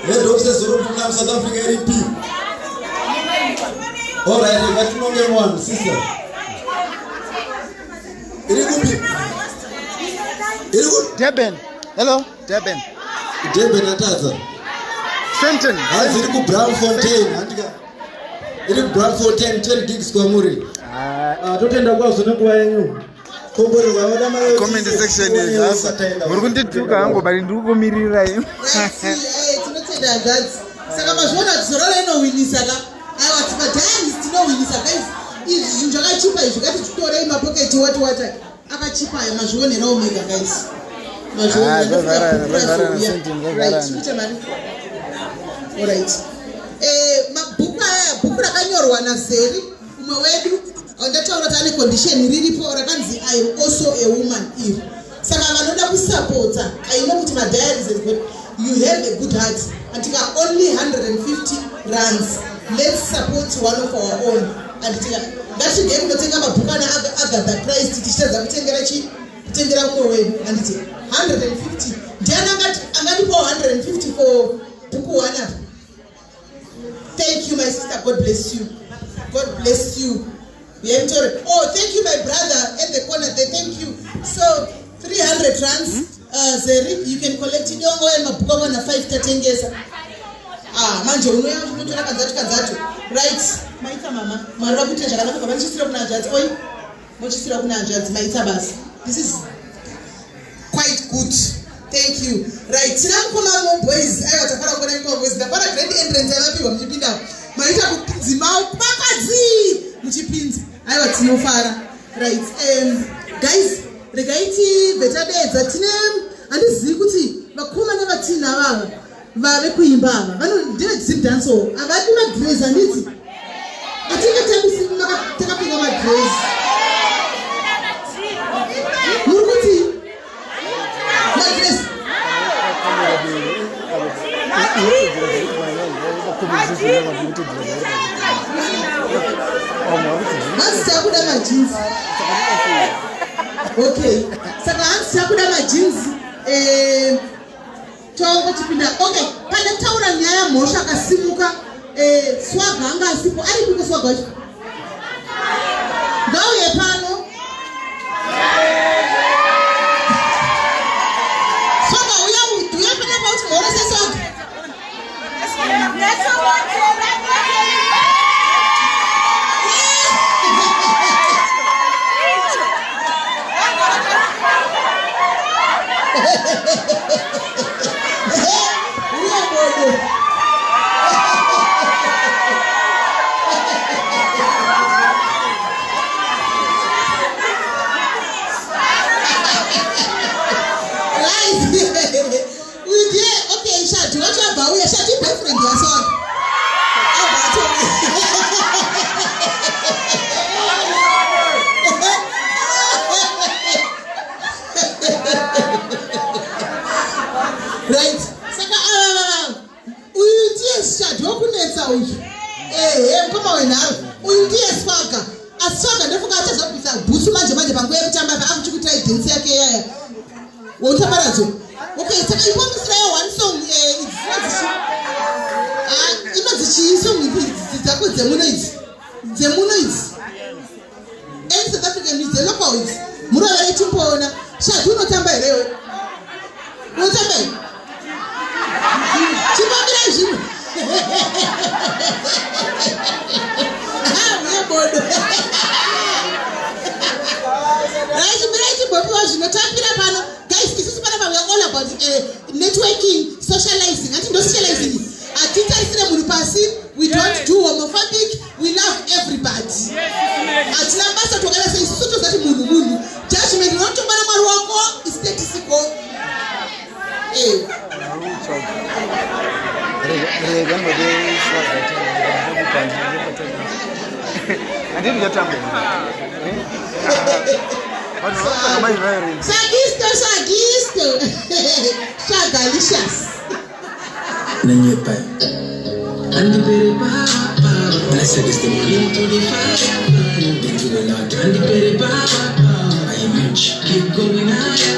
Head office Zoro Pumulani South Africa iri kupi. Alright, let's know them one, sister. Deben. Hello, Deben. Deben ataza. Fenton. Hazi iri ku Braamfontein, andika. Iri ku Braamfontein 10 gigs kwa muri. Totenda kwazo nenguva yenyu. Kombori wawada mayo. Comment section is asa. Muri kundituka hangu bali ndiri kumirira imi. Tinotenda that. Saka mazvona Zorora inowinisa ka. Aiwa timadhayari tinowinisa guys. Izvi zvinhu zvakachipa izvi ngati titorei mapoketi wati akachipayo mazvionera omega guys. Alright. Mabhuku rakanyorwa naZeri umwe wedu ndataura kuti ane condition riripo rakanzi I am also a woman iri. Saka vanoda kusapota I know kuti madhayari you have a good heart and tika only 150 rands. Let's support one of our own. And ngachigei kunotenga mabhuku ana Agatha Christ tichitedza kutengera mumwe wedu anditi 150 ndiani angatipawo 150 for bhuku one apa. Thank you my sister, God bless you. God bless you. Oh, thank you my brother at the corner there, thank you. So 300 rands Zeri, you can collect it. Don't go and mabhuku na 5 tatengesa. manje unotora kadzatu right maita mama marira kuita zvakanaka pavanichisira kuna hanzvadzi oi mochisira kuna hanzvadzi maita basi. This is quite good. Thank you. Right, tina mukoma boys aiwa takara kuona mukoma boys ndapara grand entrance yavapirwa muchipinda maita kudzima pakadzi muchipinzi aiwa tinofara. Right, guys regaiti betadedza tine handizivi kuti vakoma nevatina vava vave kuimba ava ndevedzim danso avadi madress handiti atinge takapinga madress muri kuti madress hansi takuda majinsi. Okay, saka hansi takuda majinsi tongo chipinda. Okay, pane taura nyaya mhosva akasimuka swaga anga asipo aripiko swaga wacho ngauye pano swaga uya pane pauti mhorese swaga networking, socializing. I think those socializing. We don't do homophobic. We love everybody. Judgment not to is statistical. Sagisto. Shagalicious. Blessed is the morning to the fire, into the night and the very power. I am rich, keep going higher.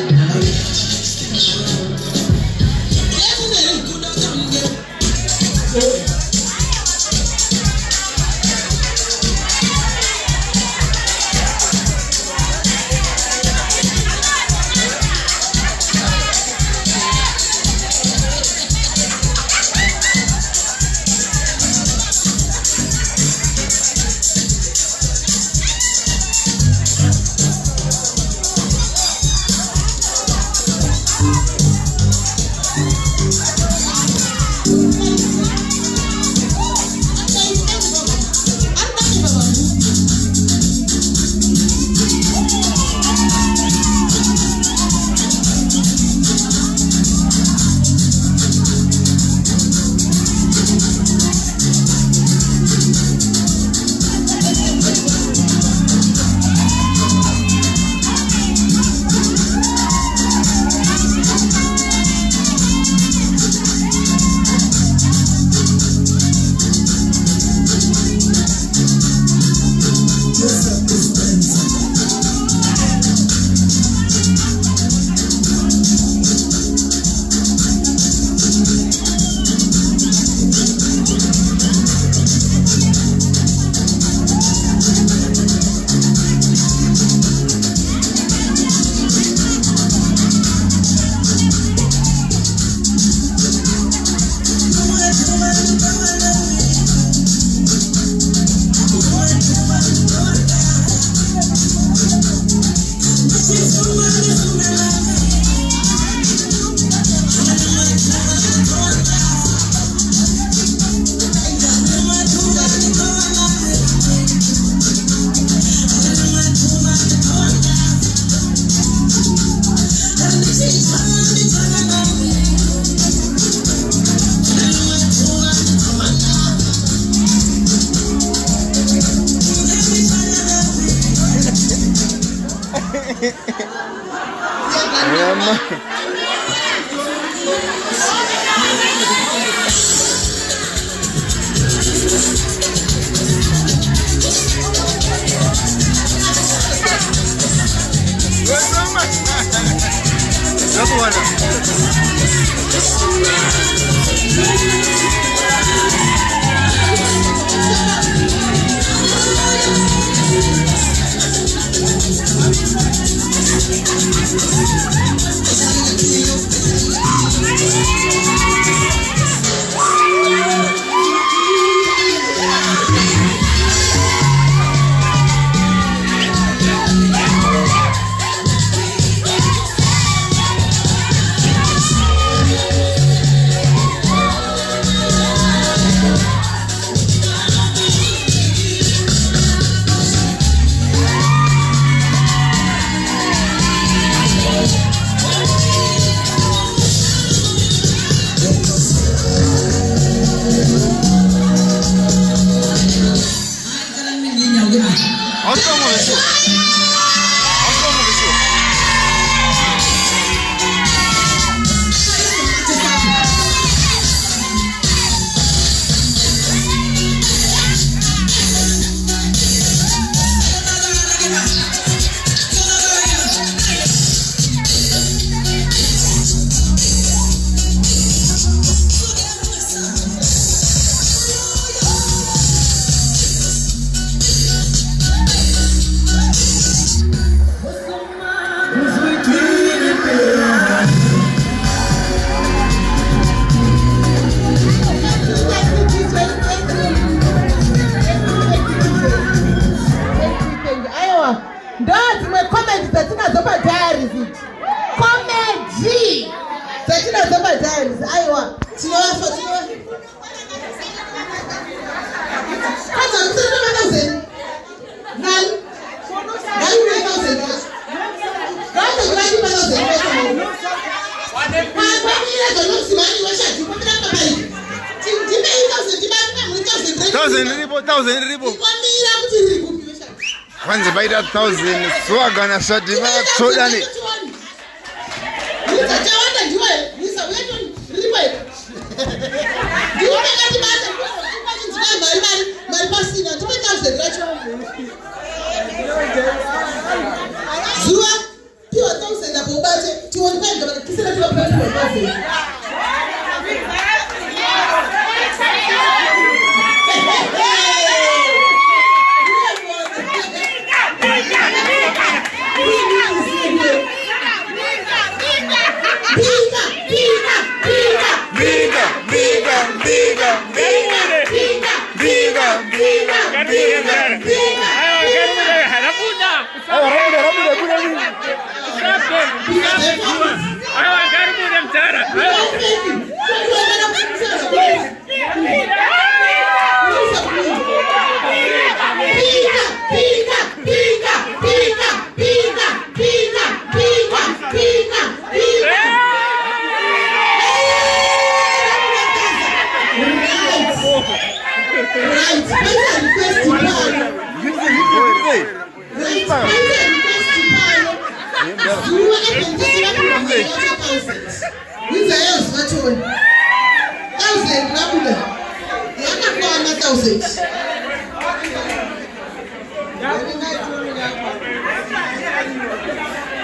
Kwanza baita 1000 swaga na shati soda ni.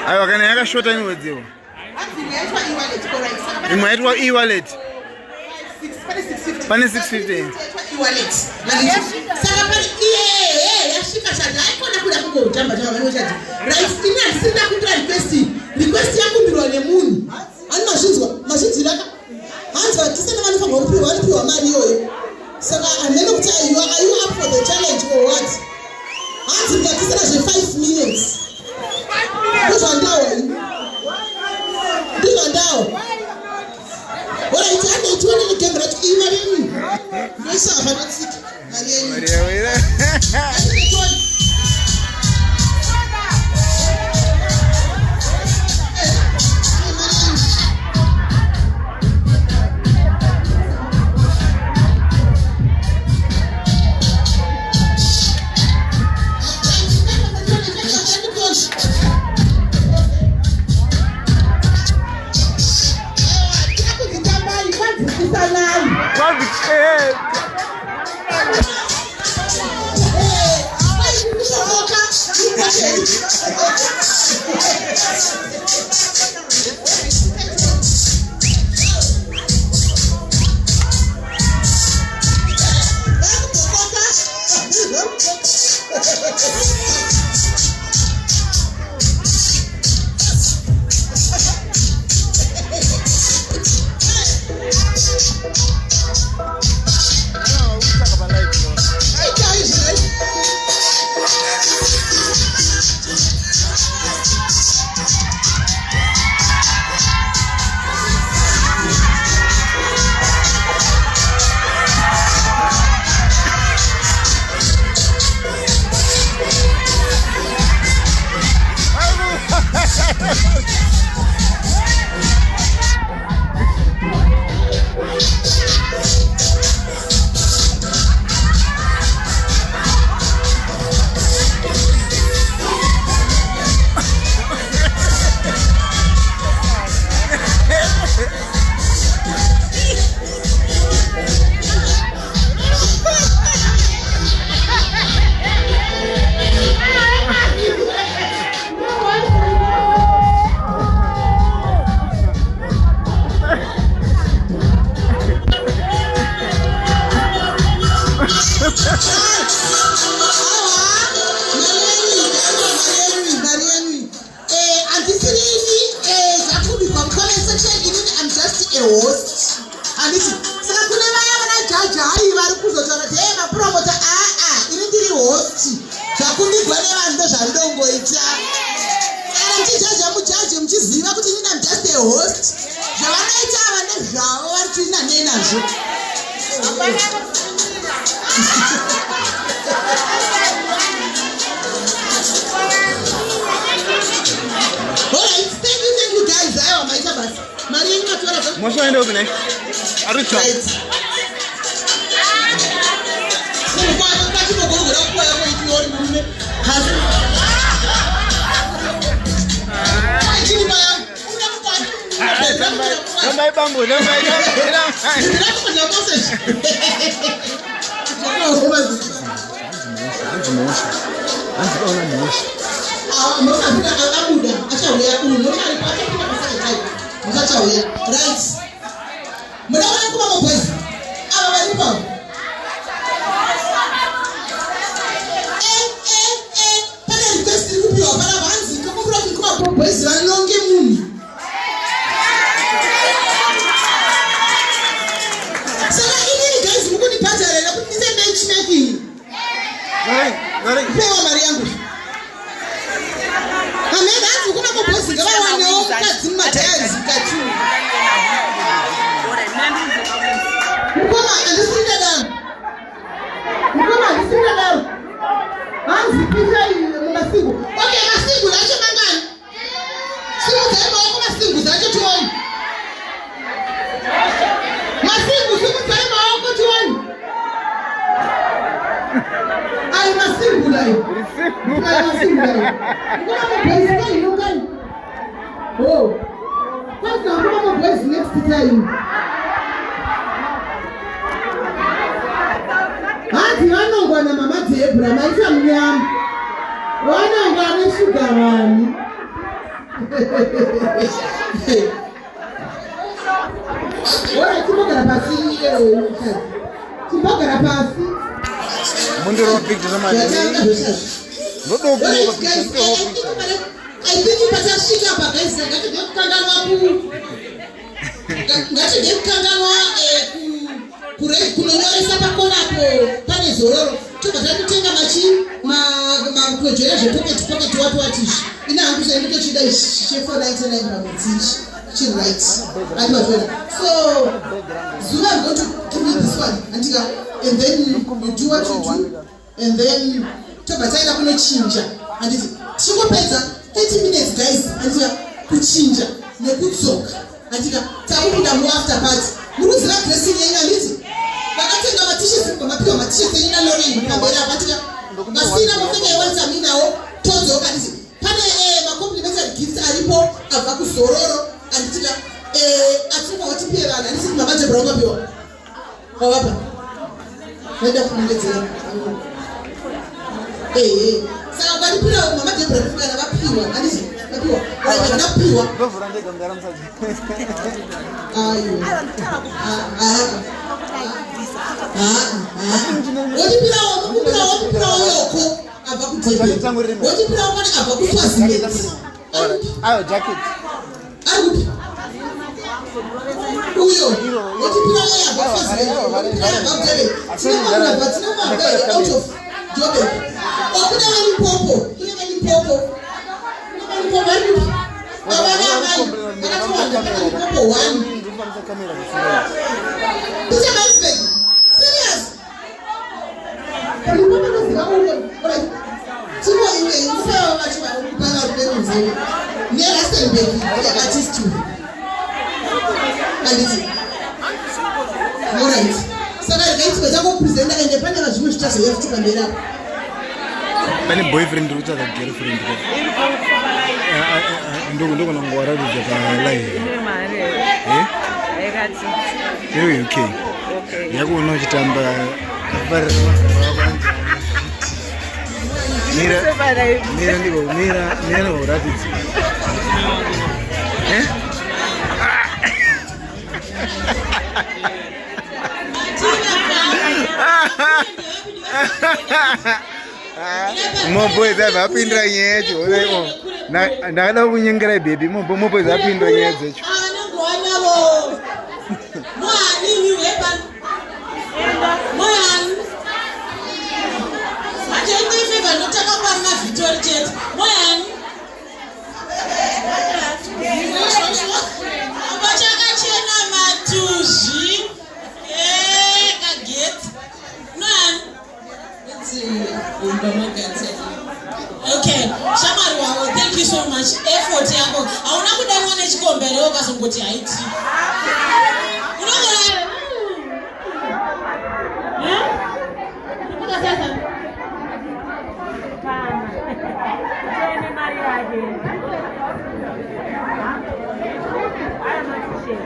Ayo kana yakashota ni wedziwa. Imwaitwa e-wallet. Pane 650. E-wallet. Saka pane yashika shaka haikona kuda kungotamba chama vanochati. Right ina sina kuita request yangu ndirwa nemunhu. Ani mazhinji raka. Hanza tisana vanofanirwa kupiwa mari iyoyo. Saka amene kuti are you up for the challenge or what? And then you do what you do. and then tobva taenda kunochinja handiti tichingopedza 30 minutes guys handika kuchinja nekudzoka handika takupinda muafter party muruziva dressing yenyu handiti vakatenga matisheti vamapiwa matisheti enyu nalorini pamberi apa handika vasina mupfeka iwanzaminawo todzoka handiti pane macomplimentary gift aripo abva kuzororo handitika atinongawatipiye vanhu handiti mabajebra ukapiwa wavapa vaida kunongedzera saka kwandipira mamadhebhura kufungana vapiwa handiti vapiwa vanapiwa wotipirawo yoko abva kudebhe wotipirawo pane abva kuswazinet arikupi uyo wotipirawo yabva kuswazinet out of Joburg. Okuna Limpopo, kune Limpopo arikupi Limpopo 1 Picha Mansberg. Serious. Limpopo alright. Timo inge insawa machuma ukupanga rubenzi. Ne Rustenburg artist too. Anditi. Alright. Saka ngaitwe zakupresenta ende pane zvimwe zvitazoyafuta pamberi. Pane boyfriend uri kutsvaga girlfriend ndogona ngwara kuti palive iri UK yakuona uchitamba mira ndikoratidzi Moboys apindira nyaya yacho ndakada kunyengera baby moboys apindira nyaya dzacho Okay, Shamari wao, thank you so much. Effort yako. Hauna kudanwa na chikombere ukazongoti haiti. Unaona? Kutoka sasa. Kama. Tene mari waje. Aya matishe.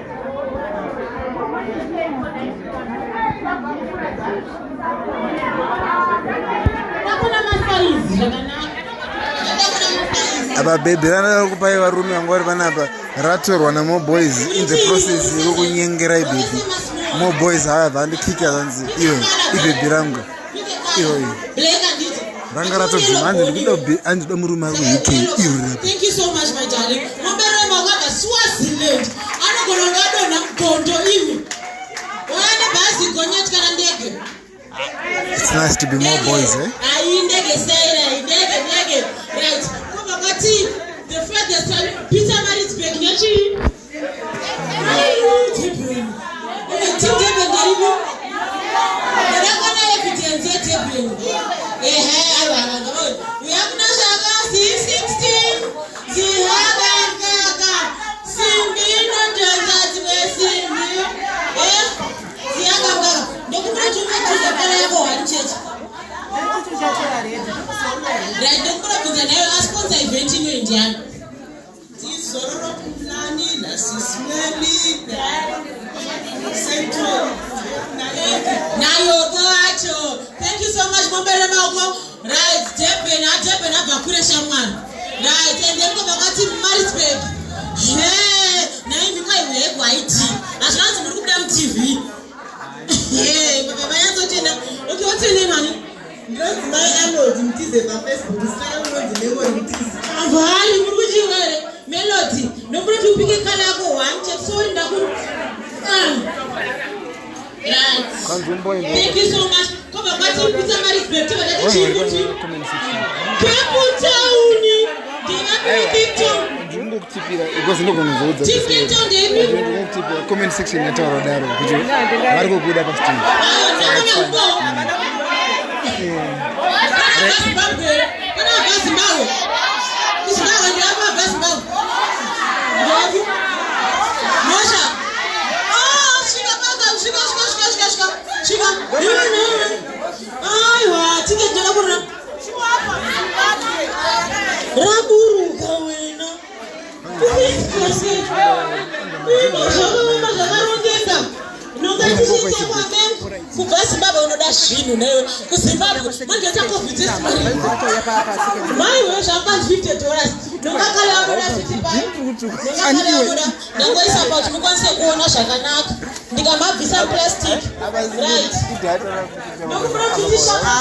apa baby rana kupai varume vanga vari panapa ratorwa namoboys in the process yokunyengera baby moboys haabva andikika zanzi iyo ibaby rangu iyoyo ranga ratobvima andida murume ari kuuk iyo. Thank you so much my darling. Mobere mawaka Swaziland anogona ngadona gondo imi wana basi gonyati kana ndege. It's nice to be more boys, eh? Right. The first Peter Marisburg, Yachi. Right, don't put up with an sponsor event in India. This Zorro Plani, Nassismeli, Central. Nayo, thank you so much, Mobile Malcolm. Right, Jepen, Bakure Shaman. Right, and then go back to Marisburg. Yeah, now you might white. As long as you look down TV. Yeah, but my answer to okay, what's your name, honey? My Melody, mtize pa Facebook, sala Melody leo mtize. Avali muruji wale Melody. Nobody tupige kala yako wanje sorry ndaku. Thank you so much. Koba kwati Peter Marisburg twa dati chibuti. Kepu tauni. Dina TikTok. Jumbo kutipira because ndogona zodza. TikTok ndebi. Ndogona comment section yataura daro kuti vari kubuda pa stage. Zimbabwe. Kana Zimbabwe. Zimbabwe ndio hapa Zimbabwe. Ndio. Mosha. Shika baba, shika. Aiwa, ticket ndio kuna. Shika hapa. Raburuka wena. Kuvasi baba unoda zvinu nayo kuZimbabwe manje takofi test mari mai wewe shapa $50 nokakala unoda $55 nangoisa pa kuti mukwanise kuona zvakanaka ndikamabvisa plastic right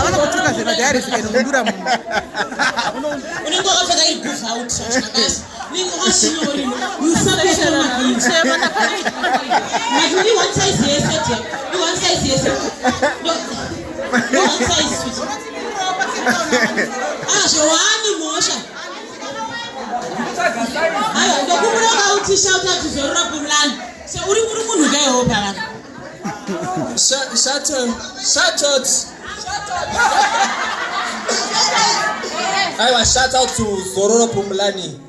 vanokutuka zvemadhayari zikainodura munhu unenge wakapfeka igoof out zvakasi ninge washinyori Majuri one size yes, you one size yes. No one size switch. So one Mosha. Ayo, ndokubura kauti shout out to Zorora Pumlani. So uri munhu gayo opala. Shout out. Aiwa, shout out to Zorora Pumlani.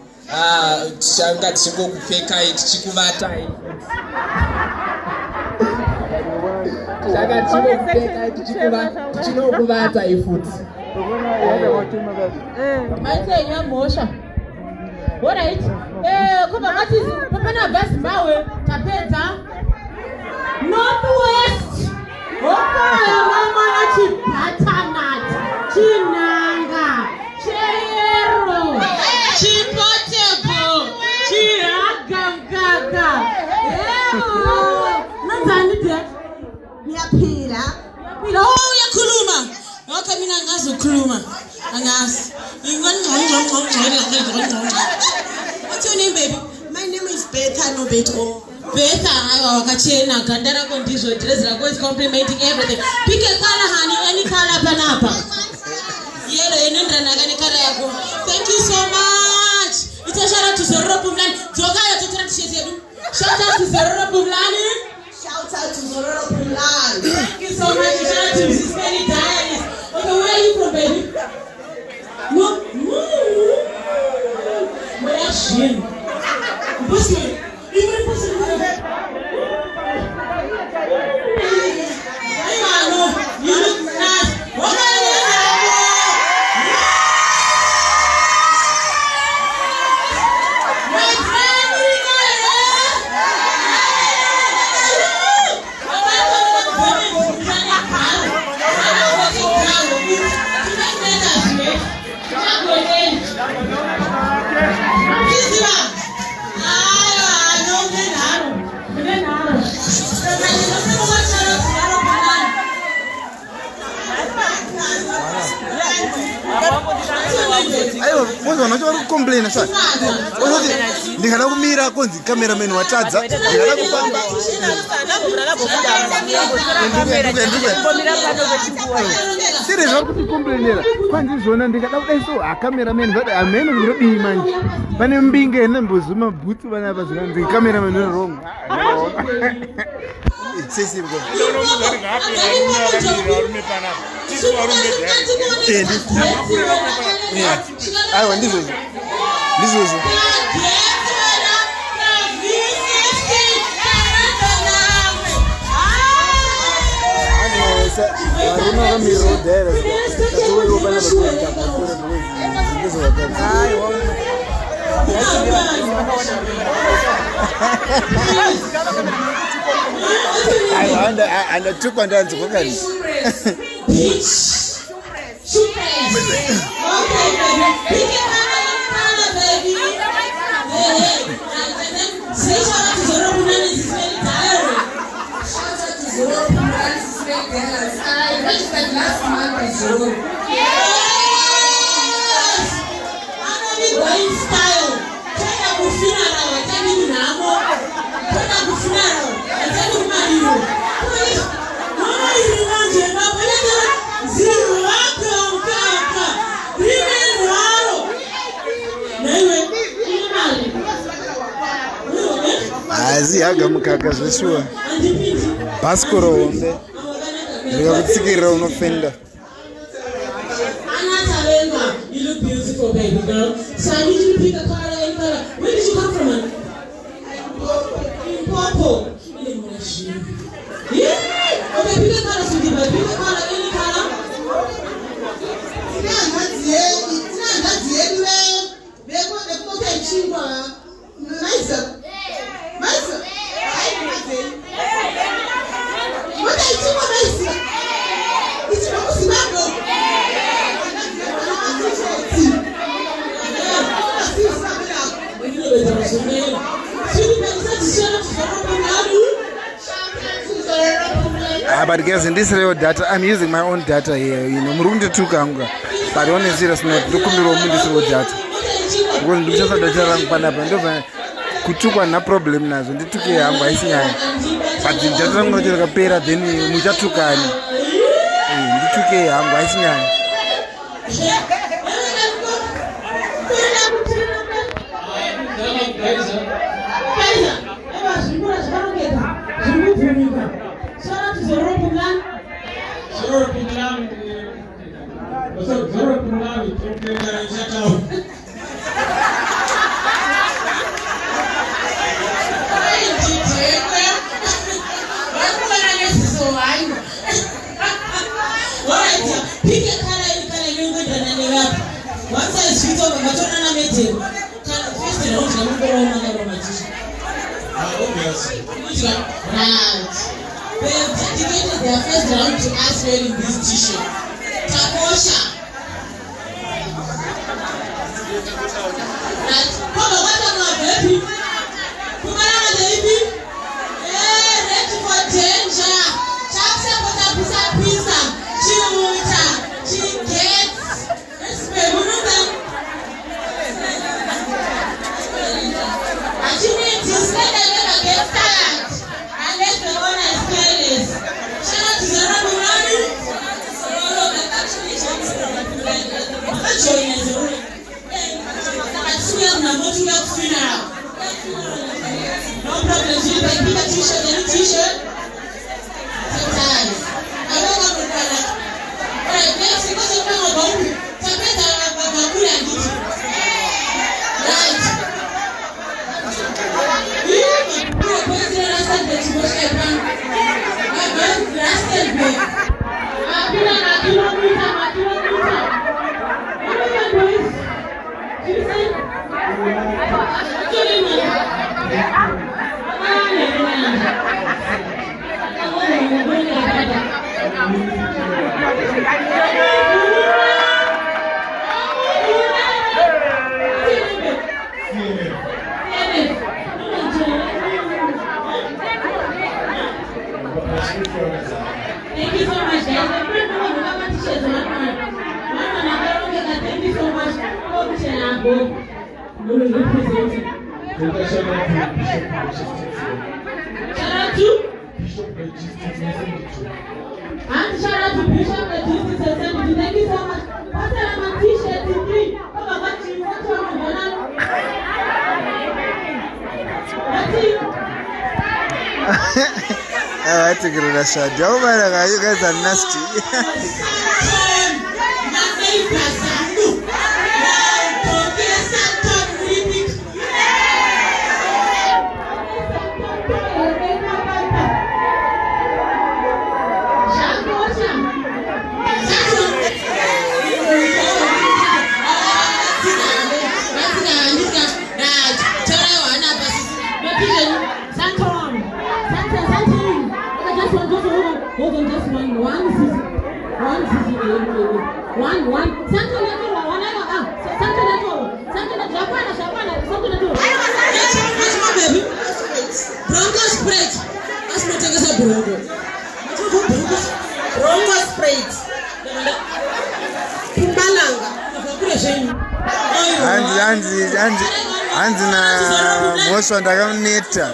Tichanga tichingokupfeka tichikuvata tichinokuvata ifuti maitenya Mosha. Alright. Kuba ngati papana baZimbabwe tapedza Northwest. Okaya mama yachibutternut, chinanga, chero, chipotable, chihagagaga. Nanzanite yaphila. Oh yakhuluma. Okay mina ngazokhuluma. Angazi. What's your name, baby? My name is Betha Nobeto. Betha, wakachena ganda rako ndizvo dress rako is complimenting everything. Pick a color, honey, any color panapa. Yellow, inendrana kani color yako. Thank you so much. It's a shout out to Zorora Pumlani. Jogaya tutara t-shirt yedu. Shout out to Zorora Pumlani. Shout out to Zorora Pumlani. Thank you so much. Shout out to Mrs. Penny Diaries. Okay, where are you from, baby? No. Where is she? Pussy. Even pussy. You look nice. What are you Aiwa, mwanzo wanacho complain sana. Wasati ndikada kumira konzi cameraman watadza. Ndikada kupamba. Sire zvakuti complainera. Kwanzi zvona ndikada kudaiso cameraman vada ameno ndodi manje. Pane mbinge nembozuma bhutsu vana vazvanzi cameraman is wrong. Sisi bro. Aiwa ndizozo. Aruna kamiro dera. Tatuwe ubana bakunda bakura ndizo wakati. Aiwa anda tukwa ndanzi kwakani. Azi haga mukaka zveshuwa. Baskoro onde. Ndikakutsikirira unofenda. you beautiful, baby girl. So I need you to pick a color, any color. Where did you come from, man? Purple. Yeah. Okay, pick a color, sweetie, but pick a color, any color. But guys, in this real data, I'm using my own data here. You know, Murundi Tukanga. But on a serious note, look at this real data. When you just data rank Panapa, Kutuka no problem now. And took a but the data rank to the pera, then Mujatukani. You took a Zoro Pulang, pick a color, any color you would and once I speak over Matona meeting, first and also go on another magician. Right. They have dedicated their first round to us wearing this t-shirt. Takosha. Right. Come on, what am I, baby? Come on, baby. Hey, ready for danger. Chapsa pota pizza. Chimuta. Chigets. Let's pay. We know that. And you need to say that never get tired. Unless the owner is careless. Shout out to Zara Murani. Actually, no problem. You can pick a t-shirt, any t-shirt. Sometimes. I don't want to call that. Alright, next, because you know about it. Tapeta Babakula and Giti. Right. Thank you so much, guys. Thank you so much. Shout out to and shout out to Bishop Justice Assembly. Thank you so much. What's that on t-shirt in green? Oh my God, you want to I to get a shot. You guys are nasty. Hanzi na moswa ndakamneta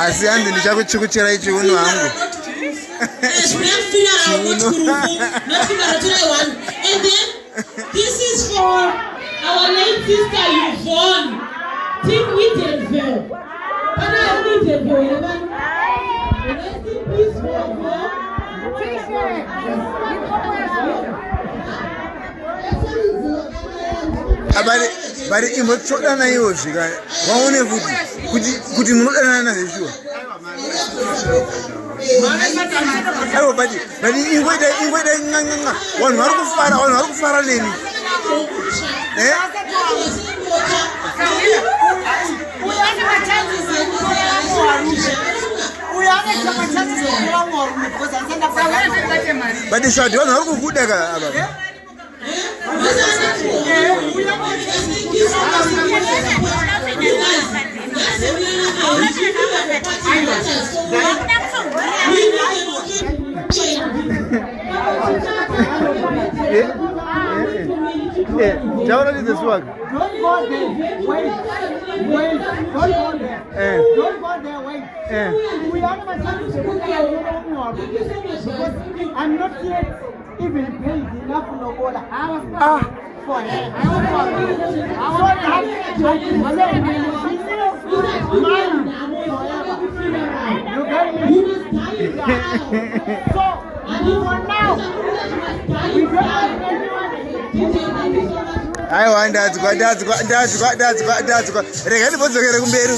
asi hanzi ndichakuchukuchera ichiuno hangu. And then this is for our late sister Yvonne. Team Edenville. But I need Edenville. Rest in peace for Yvonne. bari imbotsodana iwo zvika waone kuti munodana nazvo shuwa aiwa bati ingoita ng'ang'ang'a vanhu vari kufara neni bati shadi vanhu vari kukuda ka ava Jawara ni the swag. Don't go there. Wait. Don't go there. Don't go there. Wait. We are not going to put because I'm not yet even paid enough to go to house for her. You got me? So, for now, we don't have aiwa ndadzwa rega ndibodzokere kumberi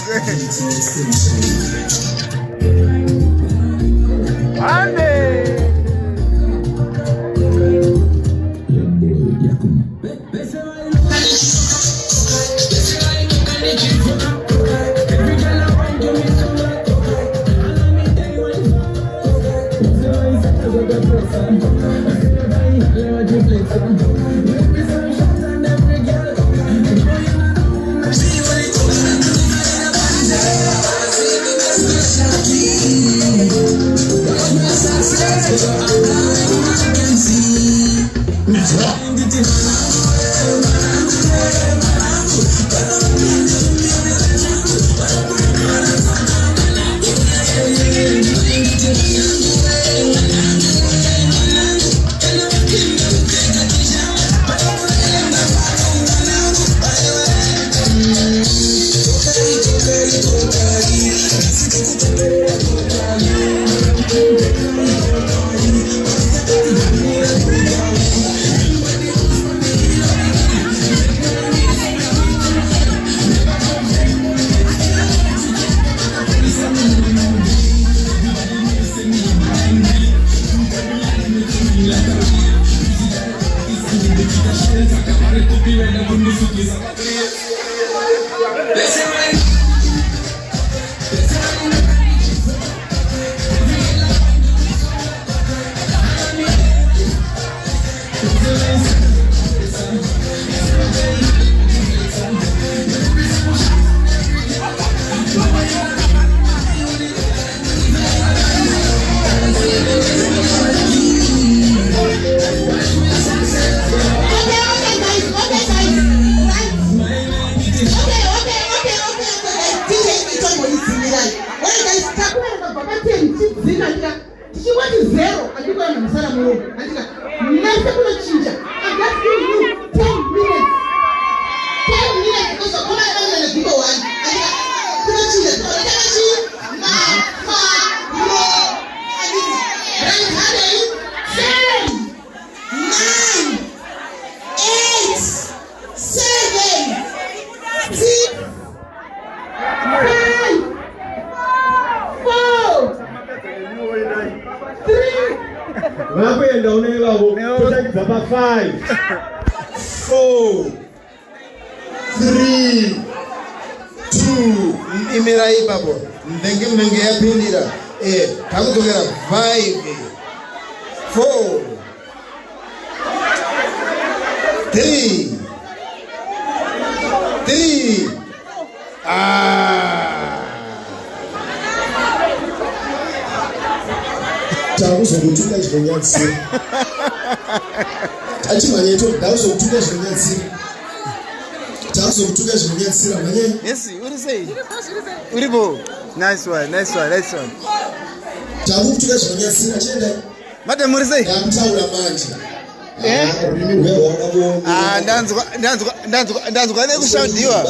Yes, what is it? Uribo. Nice one. Madam, what is it? Ndanzwa nekushandiwa.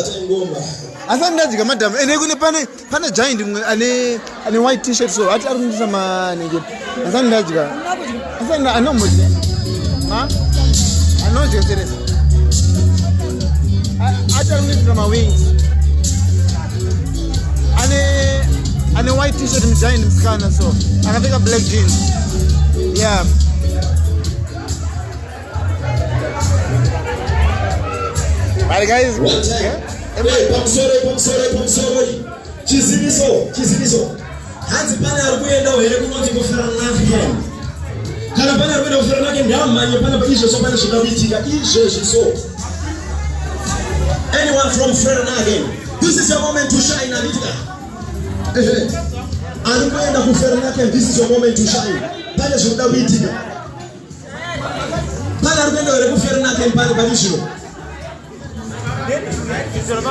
Asa ndadziga madam ene kune pane giant ane white t-shirt so ati ari kundisa manenge. Asa ndadziga. Asa anomodi. Ha? Anoje seriously. achakuitira mawings ane white t-shirt mugiant musikana so akapfeka black jeans yeah right guys pamusoro chiziviso hanzi pane ari kuenda here kunoti kuferanake kana pane ari kuenda kuferanake ndamhanye pane izvozvo pane zvoda kuitika izvezvi so anyone from Ferranake, this is your moment to shine anitika ari kuenda kuferanake this is your moment to shine pane zvoda kuitika pane ari kuenda here kuferanake pane parizvino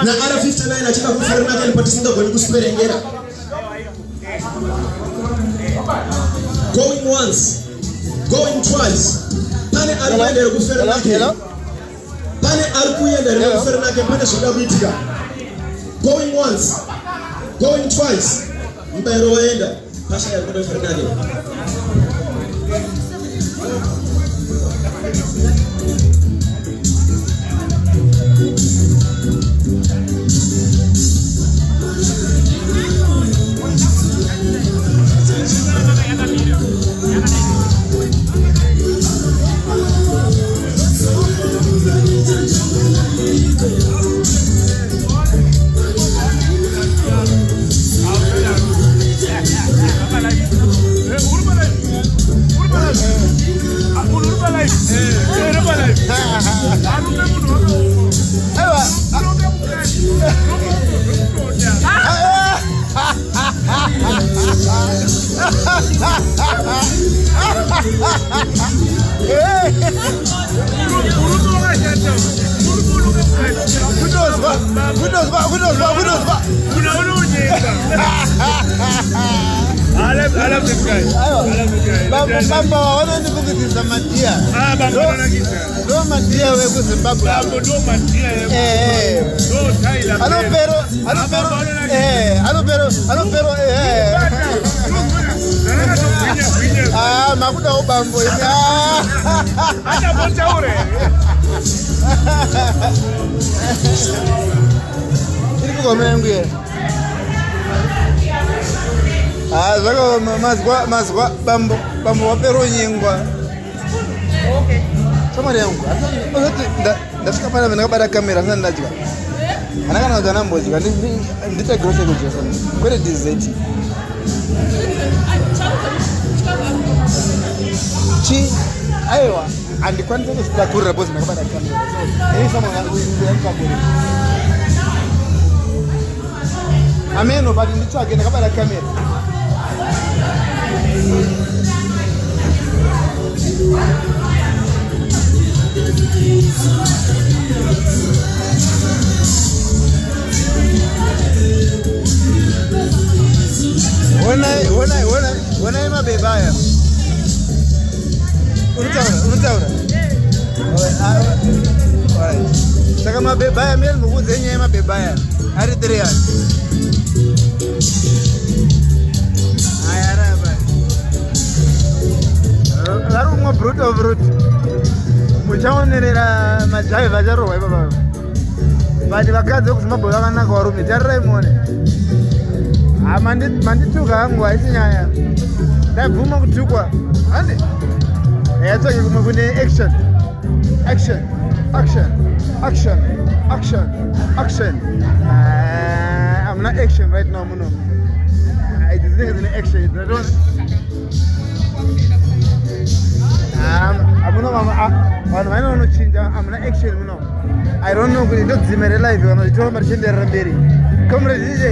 na ara 59 achika kuferanake patisingagoni kusiperengera going once going twice pane ari kuenda here kuferanake pane ari kuenda here kuferanake pane zvoda kuitika going once going twice mbairo waenda pasha ari kuenda kuferanake I love this guy. Bamba wanani kukitiza matia. Do matia we kuzimbabwe. Do matia we. Do Thailand. Alo pero. Makuda ubambo. Acha bocha ure. Iri kugomenguye. Zako mazwa bambo wapero nyingwa. Okay. Samari yangu. Ndafika pale nakabada kamera sana ndajika. Anakana na nambo jika ndita grosse kuja sana. Kwele dessert. Chi aiwa andikwanza kusitakura boss nakabada kamera. Hii sama ngakaburi. Ameno bali ndicho agenda nakabada kamera. When I ma bebaya. Untaura. Alright. Saka ma bebaya mimi mukuze nyenye ma bebaya. Ari 3 Larumwa brut muchaonerera majaiva charohwa baba vati vakadzi vekuzimabwe vakanaka varume tarirai muone mandituka hangu haisi nyaya ndabvuma kutukwa hande yatsvake kumwe kune action amuna action right now muno idzinenge dzine action vanhu vaina vanochinja amuna action muno I don't know kuti ndodzimere live kana ndichova marichenderera mberi comrade DJ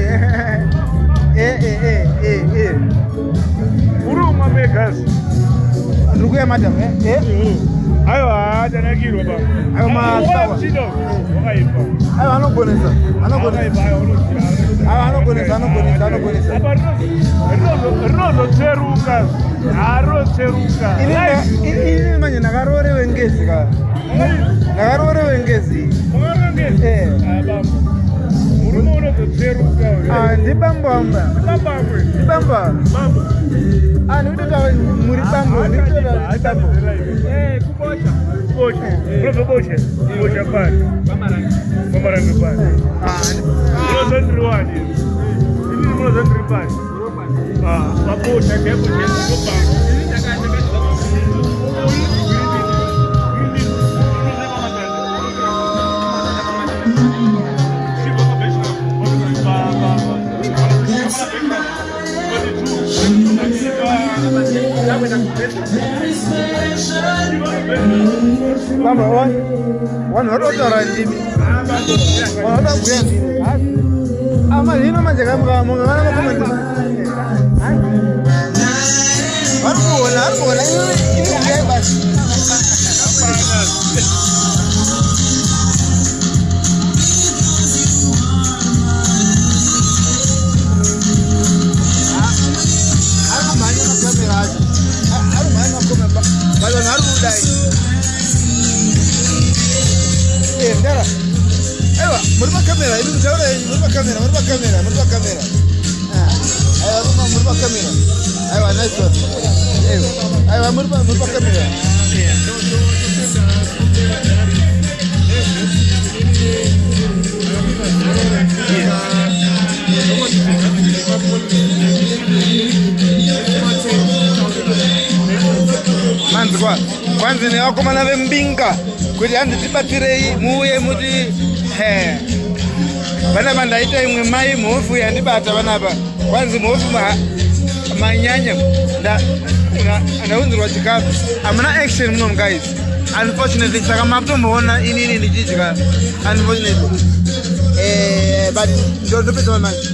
uruma Vegas ndikuya madam aiwa tanakirwa ba aiwa masawa aiwa anogonesa rinozotseruka harotseruka ini manje ndakarorewe ngezi ka ndakarorewe ngezi murume unozotseruka ndibambamba ndikutota muri bambo kubosha Kwanza ni wako mana vembinga kuti anditibatirei muuye muti vana vandaita imwe mai muhofu yandibata vanapa kwanzi muhofu manyanya ndaunzirwa chikafu amuna action muno guys unfortunately saka makutomboona inini ndichidya unfortunately but ndopedza manje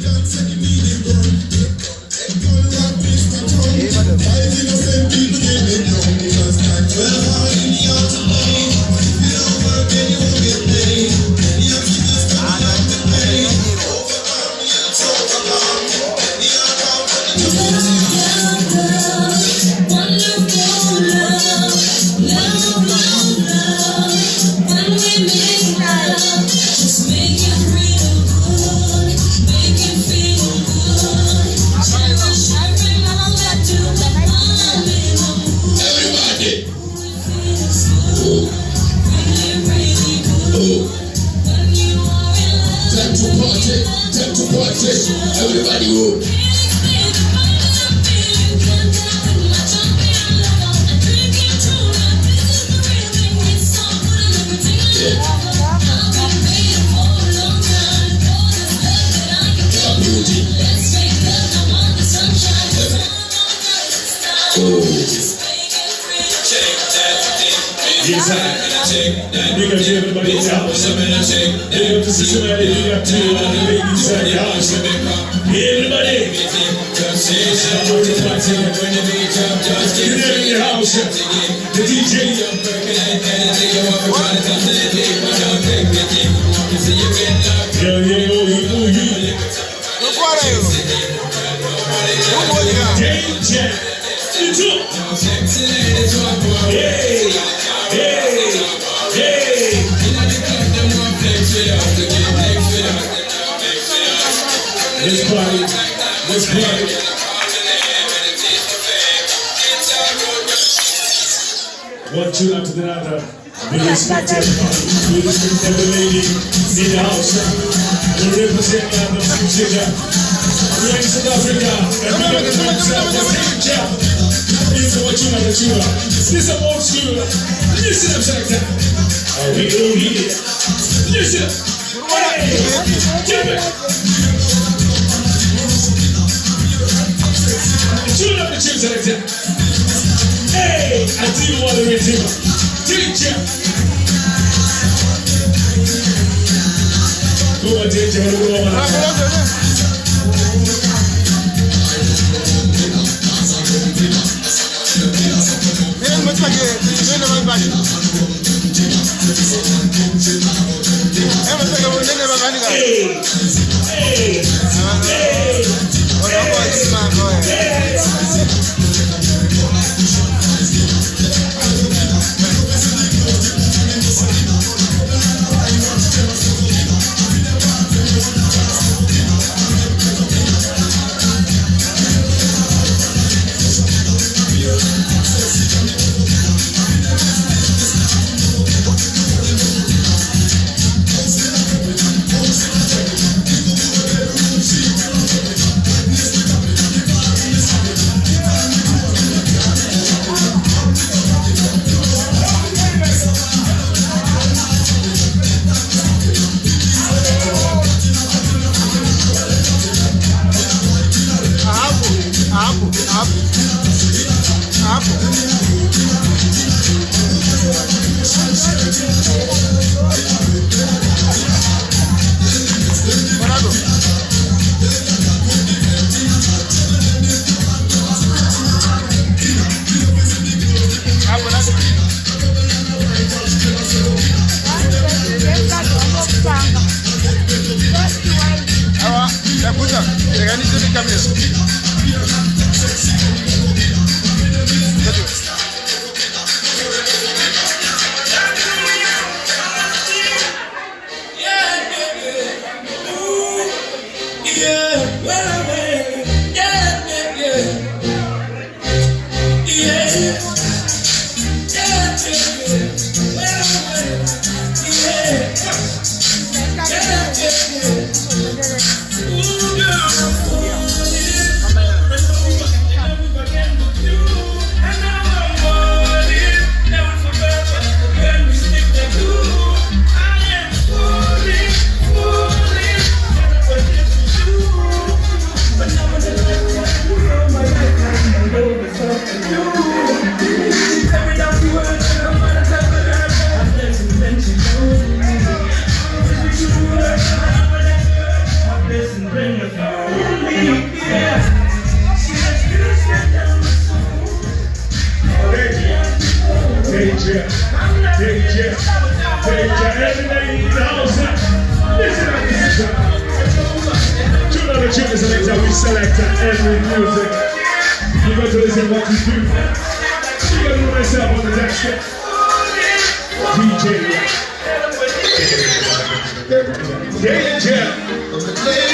Everybody move. Check that nigga, everybody's house. They up to somebody, they got two on the ladies inside the house. Everybody, just when the beat up, just get in your house. The DJ up, Let's party. Let's party. One tune after the other. We respect everybody. We respect every lady in the house. We represent the future. We're in South Africa. And we represent the future. This is what you know. This is old school. Listen up, Selector. We go here. Listen up. Hey, give it. Tune up the tune, Selector. Hey, I do want to read him. Teacher. Go on, teacher. Go on. DJ.